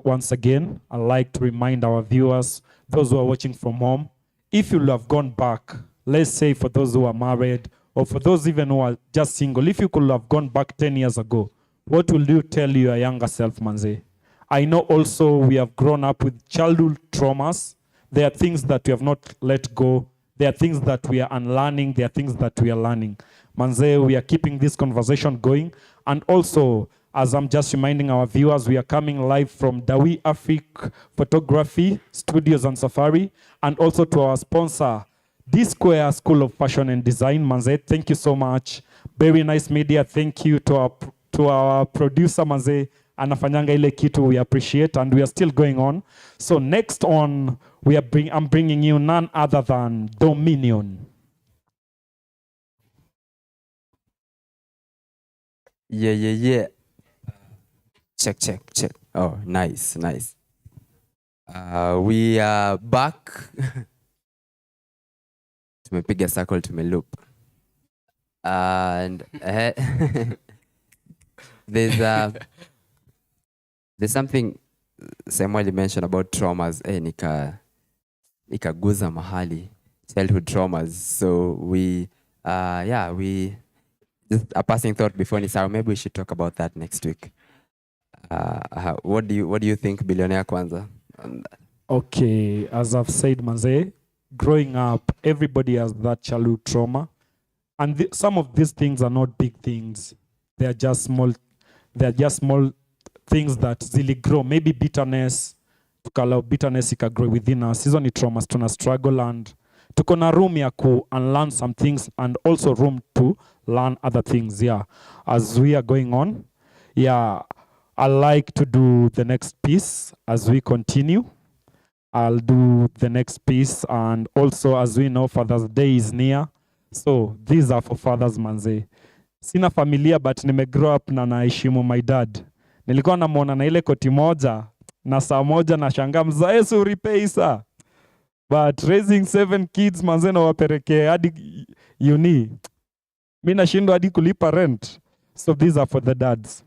once again, I like to remind our viewers, those who are watching from home, if you have gone back, let's say for those who are married, or for those even who are just single, if you could have gone back 10 years ago, what will you tell your younger self, manze? I know also we have grown up with childhood traumas. There are things that we have not let go. There are things that we are unlearning. There are things that we are learning. Manze, we are keeping this conversation going. And also, as I'm just reminding our viewers, we are coming live from Dawi Afrique Photography Studios and Safari. And also to our sponsor, D-Square School of Fashion and Design. Manze, thank you so much. Very nice media. Thank you to our producer, Manze. Anafanyanga ile kitu, we appreciate, and we are still going on. So next on, I'm bringing you none other than Dominion. Yeah. Check. Oh, nice. We are back. Tumepiga circle, tumeloop. And there's something Samuel mentioned about traumas. Nikaguza mahali, childhood traumas. So we just a passing thought before Nisao. Maybe we should talk about that next week. What do you think, Billionaire Kwanza? Okay, as I've said, Manze, growing up, everybody has that childhood trauma, and some of these things are not big things. They are just small things that really grow. Maybe bitterness, tukala bitterness ikagrow within us. Hizo ni traumas tuna struggle, and tuko na room ya ku unlearn some things and also room to learn other things. Yeah, as we are going on, yeah, I like to do the next piece as we continue. I'll do the next piece, and also as we know Father's Day is near, so these are for fathers manze. Sina familia but grow up na naheshimu my dad. Nilikuwa namuona na ile koti moja na saa moja na shanga mzae suripei saa. But raising 7 kids manze na wapeleke hadi uni. Mimi nashindwa hadi kulipa rent. So these are for the dads.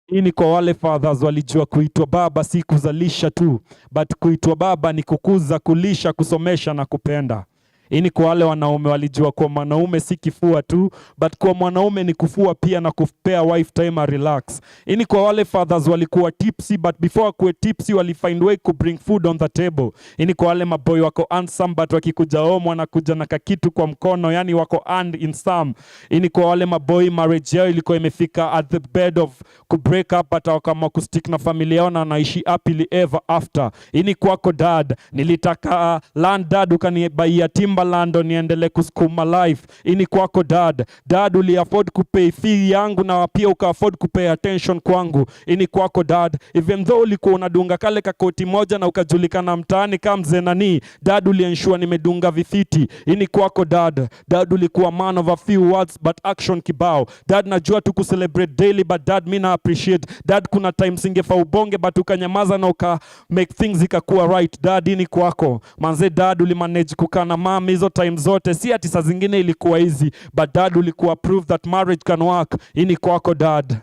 Hii ni kwa wale fathers walijua kuitwa baba si kuzalisha tu, but kuitwa baba ni kukuza, kulisha, kusomesha na kupenda. Hii ni kwa wale wanaume walijua kwa mwanaume si kifua tu, but kwa mwanaume ni kufua pia na kupea wife time relax. Hii ni kwa wale fathers walikuwa tipsy, but before kuwe tipsy walifind way to bring food on the table. Hii ni kwa wale maboy wako handsome, but wakikuja home wanakuja na kakitu kwa mkono, yani wako hand in some. Hii ni kwa wale maboy marriage yao ilikuwa imefika at the bed of ku break up, but wakaamua kustick na familia yao na wanaishi happily ever after. Hii ni kwako dad, nilitaka land dad ukanibaia Timberland niendelee kusukuma life. Ini kwako dad. Dad uli afford kupay fee yangu na pia uka afford kupay attention kwangu. Ini kwako dad. Even though ulikuwa unadunga kale kakoti moja na ukajulikana mtaani kama mzee nani, dad uli ensure nimedunga vifiti. Ini kwako dad. Dad ulikuwa man of a few words but action kibao. Dad najua tu kucelebrate daily but dad mimi na appreciate. Dad kuna time singefa ubonge but ukanyamaza na uka make things ikakuwa right. Dad ini kwako. Manze dad uli manage kukana mama hizo time zote, si ati saa zingine ilikuwa easy, but dad ulikuwa prove that marriage can work. Ini kwako dad.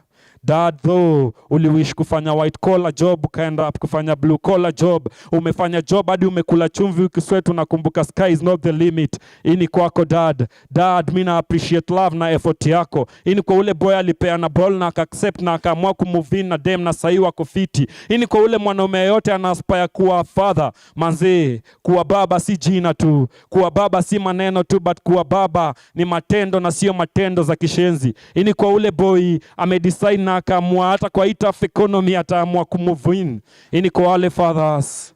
Dad though uliwish kufanya white collar job ukaenda kufanya blue collar job. Umefanya job hadi umekula chumvi ukisweat, unakumbuka sky is not the limit. Ini kwako dad. Dad mimi na appreciate love na effort yako. Ini kwa ule boy alipeana ball na accept na akaamua kumove in na dem na sahi wako fiti. Ini kwa ule mwanaume yote ana aspire kuwa father. Manze, kuwa baba si jina tu. Kuwa baba si maneno tu, but kuwa baba ni matendo na sio matendo za kishenzi. Ini kwa ule boy amedecide na akaamua hata kwa tough economy ataamua kumove in. Ini kwa wale fathers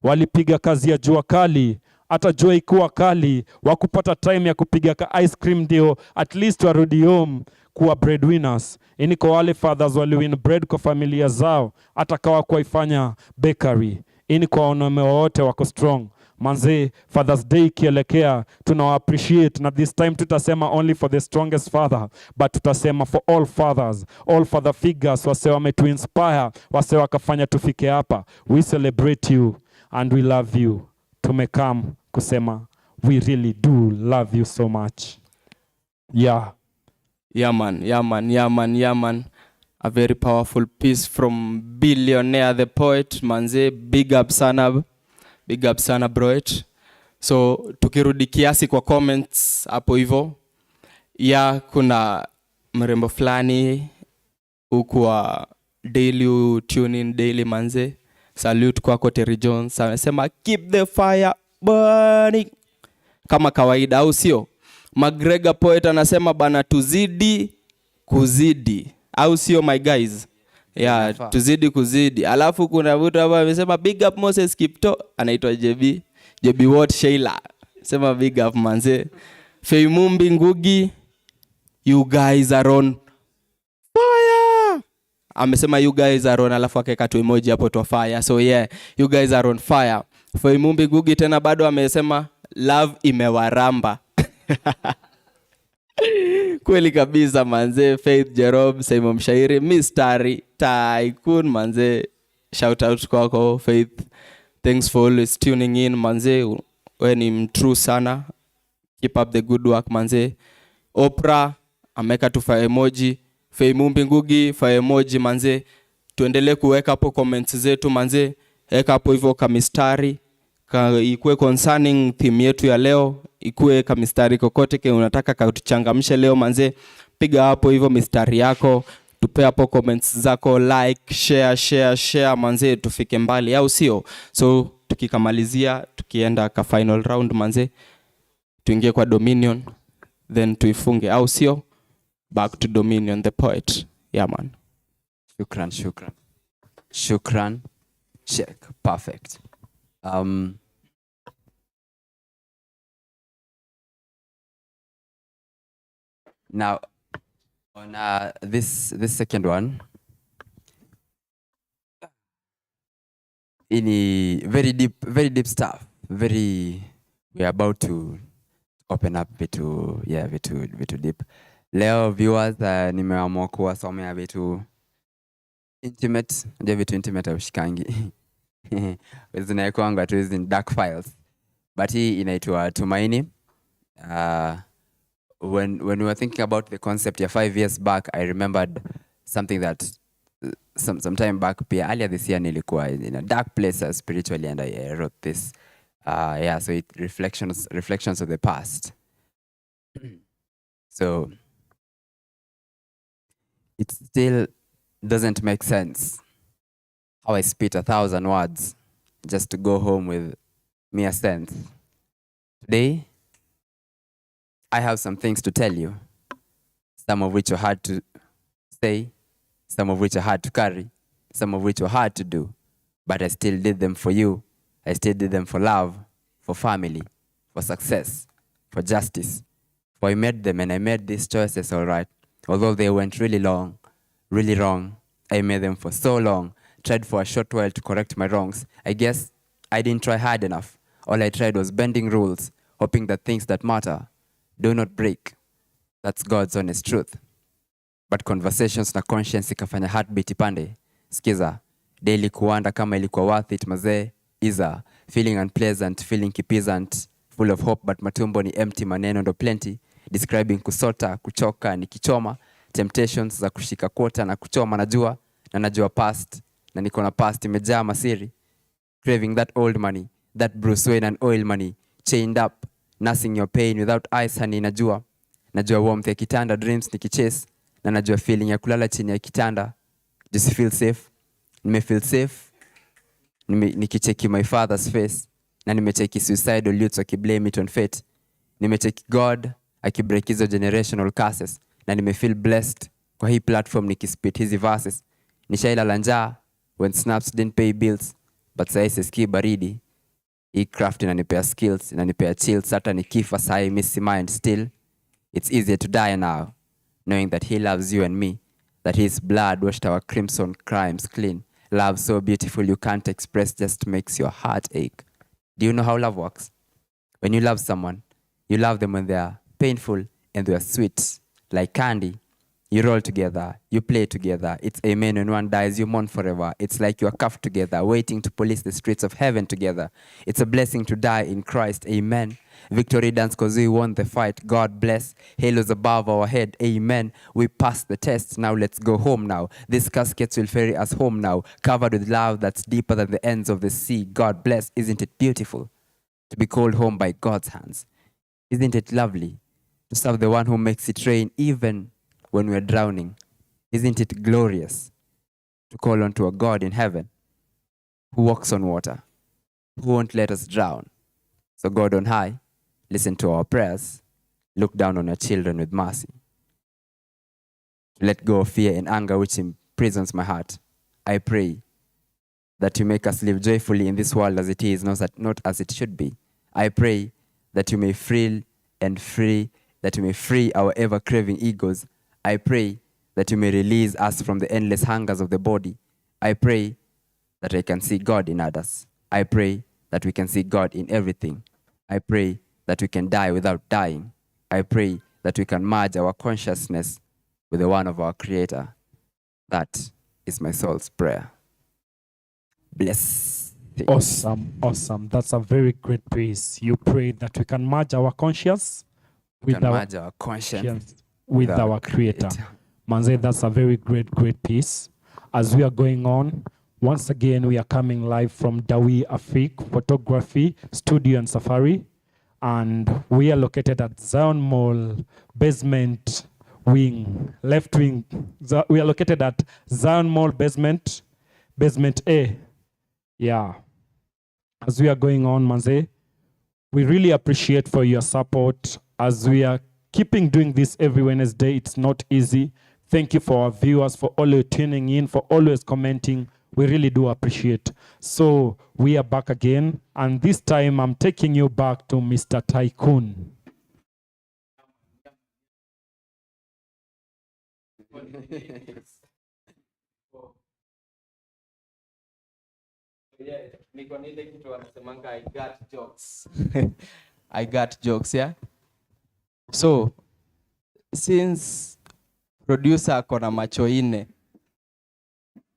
walipiga kazi ya jua kali, hata jua ikuwa kali, wakupata time ya kupiga ka ice cream ndio at least warudi home kuwa breadwinners. Ini kwa wale fathers waliwin bread kwa familia zao hata kawa kuifanya bakery. Ini kwa wanaume wote wako strong. Manze, Father's Day kielekea, tunawa appreciate, na this time tutasema only for the strongest father, but tutasema for all fathers, all father figures, wase wametu inspire, wase wakafanya tufike hapa. We celebrate you and we love you. Tumekam kusema we really do love you so much. Yeah. Yeah man, yeah man, yeah man, yeah man. A very powerful piece from Billionaire the Poet. Manze, big up sana. Big up sana broet. So tukirudi kiasi kwa comments hapo hivyo, ya kuna mrembo fulani huku wa daily tune in daily manze. Salute kwako Terry Jones. Anasema keep the fire burning kama kawaida, au sio? McGregor Poet anasema bana tuzidi kuzidi, au sio my guys? Yeah, tuzidi kuzidi. Alafu kuna mtu hapa amesema big up Moses Kipto, anaitwa JB Watt Sheila. Sema big up manze. Feimumbi Ngugi, you guys are on fire. Amesema you guys are on, alafu akaweka tu emoji hapo to fire. So yeah, you guys are on fire. Feimumbi Ngugi tena bado amesema love imewaramba. Kweli kabisa manze. Faith Jerome, Simon Mshairi, Mistari Tycoon manze, shout out kwako Faith. Thanks for always tuning in manze, wewe ni true sana. Keep up the good work manze. Oprah ameka tu fire emoji. Feimumbi Ngugi fire emoji manze. Tuendelee kuweka hapo comments zetu manze. Weka hapo hivyo kama mistari ikuwe concerning theme yetu ya leo, ikuwe kama mistari kokote ke unataka kutuchangamsha leo manze, piga hapo hivyo mistari yako, tupe hapo comments zako, like, share manze, tufike mbali, au sio? So tukikamalizia, tukienda ka final round manze, tuingie kwa Dominion, then tuifunge, au sio? Back to Dominion the Poet. Yeah man. Shukran. check. Perfect. Now, on this second one, in very deep stuff. We are about to open up vitu deep. Leo viewers, nimeamua kuwasomea vitu intimate. Ndio vitu intimate ushikangi. Zinaekwanga tu in dark files. But hii inaitwa Tumaini. When we were thinking about the concept 5 years back, I remembered something that some time back pia earlier this year nilikuwa in a dark place spiritually, and I wrote this. So it reflections of the past. So it still doesn't make sense how I spit 1,000 words just to go home with mere sense. Today, I have some things to tell you, some of which are hard to say, some of which are hard to carry, some of which were hard to do, but I still did them for you. I still did them for love, for family, for success, for justice. For I made them, and I made these choices all right. Although they went really long, really wrong, I made them for so long, tried for a short while to correct my wrongs. I guess I didn't try hard enough. All I tried was bending rules, hoping that things that matter do not break. That's God's honest truth. But conversations na conscience ikafanya heartbeat ipande. Skiza, daily kuanda kama ilikuwa worth it mazee. Iza, feeling unpleasant, feeling kipizant, full of hope but matumbo ni empty, maneno ndo plenty. Describing kusota, kuchoka, nikichoma. Temptations za kushika quota na kuchoma najua past. Na niko na past imejaa masiri. Craving that old money, that Bruce Wayne and oil money. Chained up, nursing your pain without ice honey najua warmth ya kitanda, dreams nikichase. Na najua feeling ya kulala chini ya kitanda. Just feel safe. Feel safe. Nikicheki my father's face. Na nimecheki suicidal youths wakiblame it on fate. Nimecheki God akibreak hizo generational curses. Na feel blessed kwa hii platform nikispit hizi verses. Nishailala njaa when snaps didn't pay bills, but saisi ski baridi. Hii craft inanipea skills, inanipea chills. Hata nikifa sahi miss mind still. It's easier to die now, knowing that he loves you and me, that his blood washed our crimson crimes clean. Love so beautiful you can't express, just makes your heart ache. Do you know how love works? When you love someone, you love them when they are painful and they are sweet, like candy. You roll together, you play together. It's amen when one dies, you mourn forever. It's like you are cuffed together, waiting to police the streets of heaven together. It's a blessing to die in Christ, amen. Victory dance cause we won the fight, God bless. Halos above our head, amen. We passed the test, now let's go home now. These caskets will ferry us home now, covered with love that's deeper than the ends of the sea. God bless, isn't it beautiful to be called home by God's hands? Isn't it lovely to serve the one who makes it rain even when we're drowning? Isn't it glorious to call on to a God in heaven who walks on water, who won't let us drown? So God on high, listen to our prayers, look down on your children with mercy. Let go of fear and anger which imprisons my heart. I pray that you make us live joyfully in this world as it is, not as it should be. I pray that you may free our ever-craving egos. I pray that you may release us from the endless hungers of the body. I pray that I can see God in others. I pray that we can see God in everything. I pray that we can die without dying. I pray that we can merge our consciousness with the one of our Creator. That is my soul's prayer. Bless. Awesome. That's a very great piece. You pray that we can merge our conscience with our conscience with our Creator. Manze, that's a very great piece. As we are going on, once again, we are coming live from Dawi Afik Photography Studio and Safari. And we are located at Zion Mall, basement wing, left wing. We are located at Zion Mall, basement A. Yeah. As we are going on, Manze, we really appreciate for your support as we are keeping doing this every Wednesday. It's not easy. Thank you for our viewers, for always tuning in, for always commenting. We really do appreciate. So we are back again, and this time I'm taking you back to Mr. Tycoon. I got jokes. I got jokes, yeah. So since producer ako na macho ine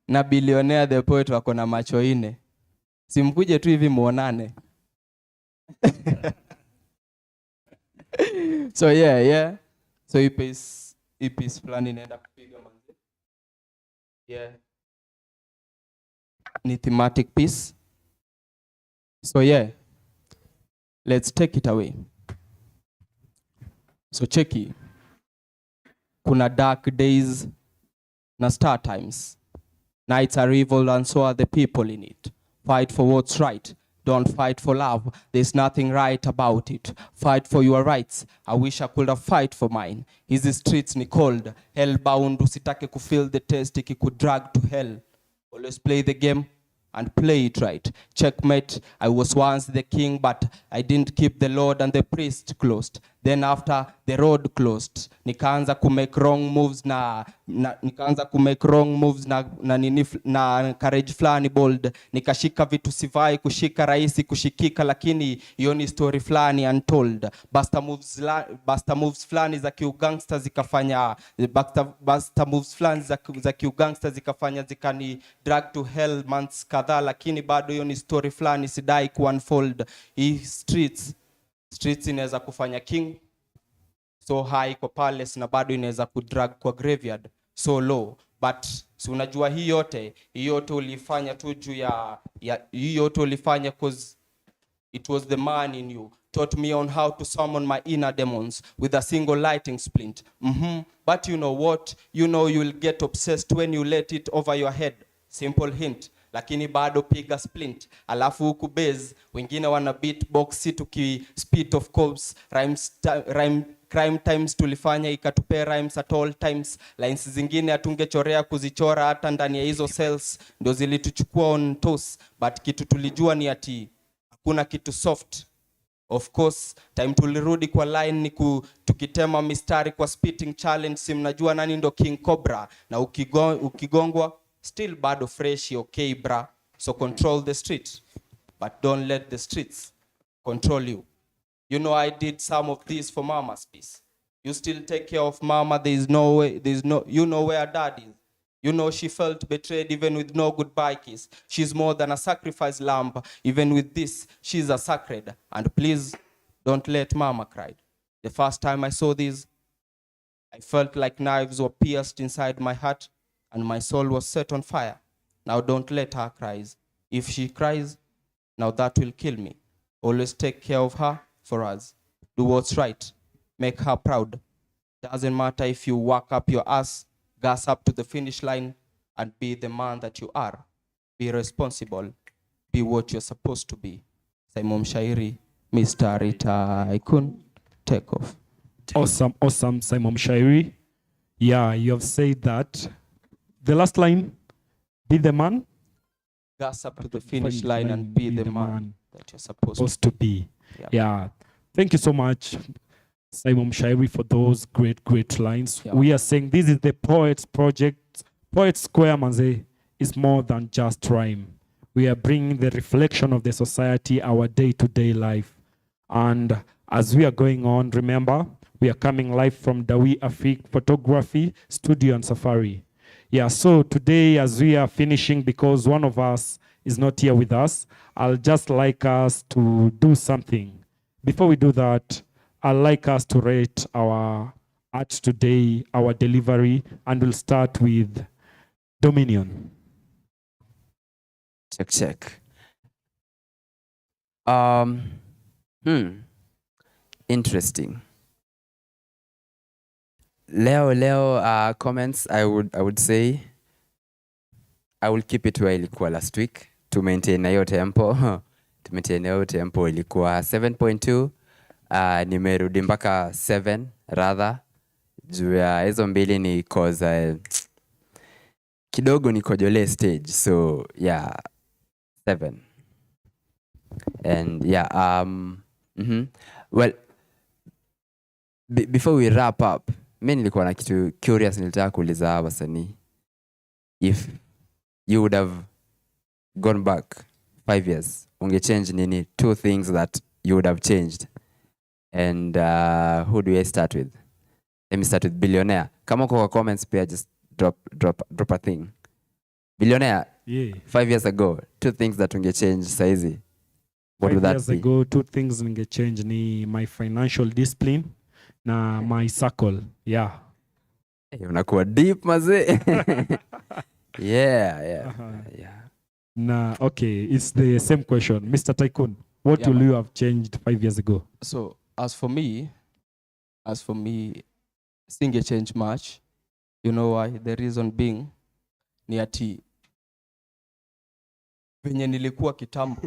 na billionaire the poet wako na macho ine, simkuje tu hivi muonane. So yeah. So ipis fulani inaenda kupiga manzi. Yeah. Ni thematic piece. So yeah. Let's take it away. So cheki. Kuna dark days na star times. Nights are evil and so are the people in it. Fight for what's right. Don't fight for love. There's nothing right about it. Fight for your rights. I wish I could have fight for mine. Hizi streets ni cold. Hellbound, usitake kufeel the test ikiku drag to hell. Always play the game and play it right. Checkmate. I was once the king, but I didn't keep the Lord and the priest closed. Then after the road closed, nikaanza ku make wrong moves na courage flani bold. Nikashika vitu sivai kushika rahisi kushikika, lakini hiyo ni story flani untold. Basta moves flani za kiugangster zikafanya zikani drag to hell months kadhaa, lakini bado hiyo ni story flani sidai ku unfold. Hii streets inaweza kufanya king so high kwa palace na bado inaweza kudrag kwa graveyard so low. But si unajua hii yote ulifanya tu juu ya hii yote ulifanya cause it was the man in you taught me on how to summon my inner demons with a single lighting splint. But you know what, you know you'll get obsessed when you let it over your head. Simple hint, lakini bado piga splint. Alafu huku base wengine wana beatbox tuki speed of course crime times tulifanya ikatupe rhymes at all times. Lines zingine atungechorea kuzichora hata ndani ya hizo cells ndio zilituchukua on toes. But kitu tulijua ni ati hakuna kitu soft. Of course time tulirudi kwa line ni tukitema mistari kwa spitting challenge. Si mnajua nani ndo King Cobra, na ukigongwa still bado fresh, okay bra. So control the street, but don't let the streets control you. You know I did some of this for mama's piece. You still take care of mama. You know where dad is. You know she felt betrayed even with no goodbye kiss. She's more than a sacrifice lamb. Even with this, she's a sacred. And please, don't let mama cry. The first time I saw this, I felt like knives were pierced inside my heart and my soul was set on fire. Now don't let her cry. If she cries, now that will kill me. Always take care of her for us. Do what's right. Make her proud. Doesn't matter if you work up your ass, gas up to the finish line, and be the man that you are. Be responsible. Be what you're supposed to be. Simon Mshairi, Mr. Tycoon, take off. Awesome, Simon Mshairi. Yeah, you have said that. The last line, be the man. Gas up to the finish line and be the man that you're supposed to be. Yeah. Thank you so much, Simon Mshairi, for those great lines. Yeah. We are saying this is the Poets Project. Poets Square, manze, is more than just rhyme. We are bringing the reflection of the society, our day-to-day life. And as we are going on, remember, we are coming live from Dawi Afik Photography Studio and Safari. Yeah, so today as we are finishing, because one of us is not here with us, I'll just like us to do something. Before we do that, I'd like us to rate our art today, our delivery, and we'll start with Dominion. Check. Interesting. Leo comments, I would say I will keep it where ilikuwa last week to maintain hiyo tempo. Tempo ilikuwa 7.2. Nimerudi mpaka 7 rather. Juu ya hizo mbili ni cause kidogo nikojole stage, so yeah, 7. And yeah, well, before we wrap up, mi nilikuwa na kitu curious nilitaka kuuliza hawa wasanii. If you would have gone back 5 years, ungechange nini 2 things that you would have changed? And who do I start with? Let me start with Billionaire. Kama kwa comments pia, just drop a thing. Billionaire, Yeah. 5 years ago, 2 things that ungechange saizi. What would 5 that years be? ago, 2 things ningechange ni my financial discipline na my circle. Yeah. Hey, unakuwa deep mazee. Yeah. Na okay, it's the same question. Mr. Tycoon, what Yeah, will man. you have changed 5 years ago? So as for me, singe change much. You know why? The reason being ni ati venye nilikuwa kitambo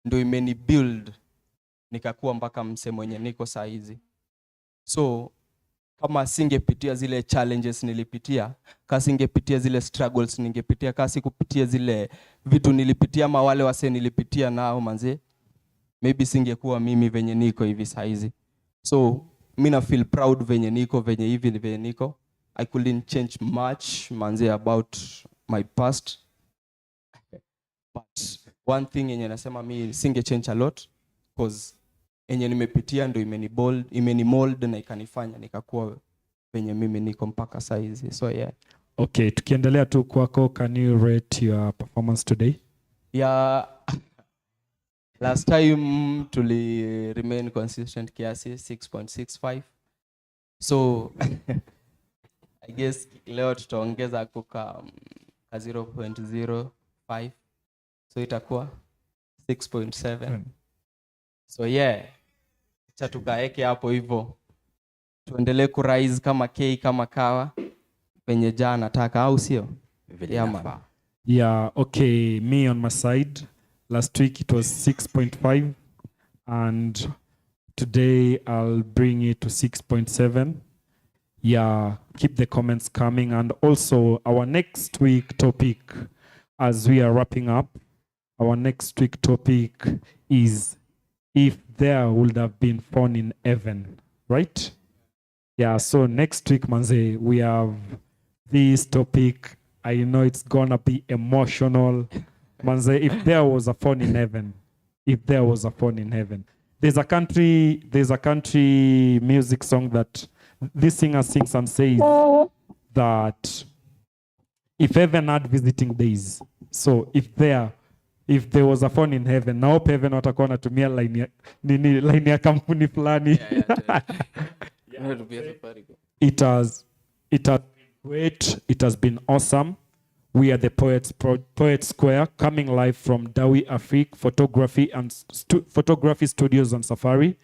ndo imeni build nikakuwa mpaka mse mwenye niko saa hizi. So kama singepitia zile challenges nilipitia, kama singepitia zile struggles ningepitia, kama sikupitia zile vitu nilipitia ama wale wase nilipitia nao manze, maybe singekuwa mimi venye niko hivi saa hizi. So mimi na feel proud venye niko venye niko. I couldn't change much manze about my past. But one thing yenye nasema mi singe change a lot because yenye nimepitia ndo imeni mold na ikanifanya nikakuwa venye mimi niko mpaka saa hizi. So yeah. Okay, tukiendelea tu kwako, can you rate your performance today? Yeah. Last time tuli remain consistent kiasi 6.65. So I guess leo tutaongeza kuka 0.05. So itakuwa 6.7. So yeah. Acha tukaeke hapo hivyo. Tuendelee ku rise kama K kama kawa penye jana nataka, au sio? Yeah, man. Yeah, okay, me on my side, last week it was 6.5 and today I'll bring it to 6.7. Yeah, keep the comments coming. And also our next week topic, as we are wrapping up, our next week topic is if there would have been fun in heaven, right? Yeah, so next week, manze, we have this topic. I know it's gonna be emotional. Manze, if there was a fun in heaven, there's a country music song that this singer sings and says that if heaven had visiting days, so if there was a phone in heaven, na hope heaven watakuwa natumia line ya kampuni fulani. It has been great. It has been awesome. We are the Poet Square, coming live from Dawi Afrik Photography Studios on Safari,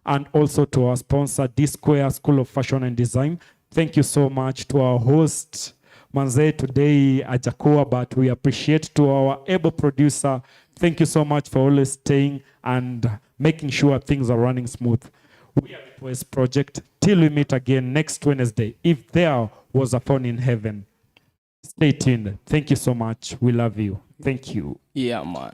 and also to our sponsor, D Square School of Fashion and Design. Thank you so much to our host, Manze, today Ajakuwa, but we appreciate to our able producer. Thank you so much for always staying and making sure things are running smooth. We are the Poets Project. Till we meet again next Wednesday, if there was a phone in heaven. Stay tuned. Thank you so much. We love you. Thank you. Yeah, man.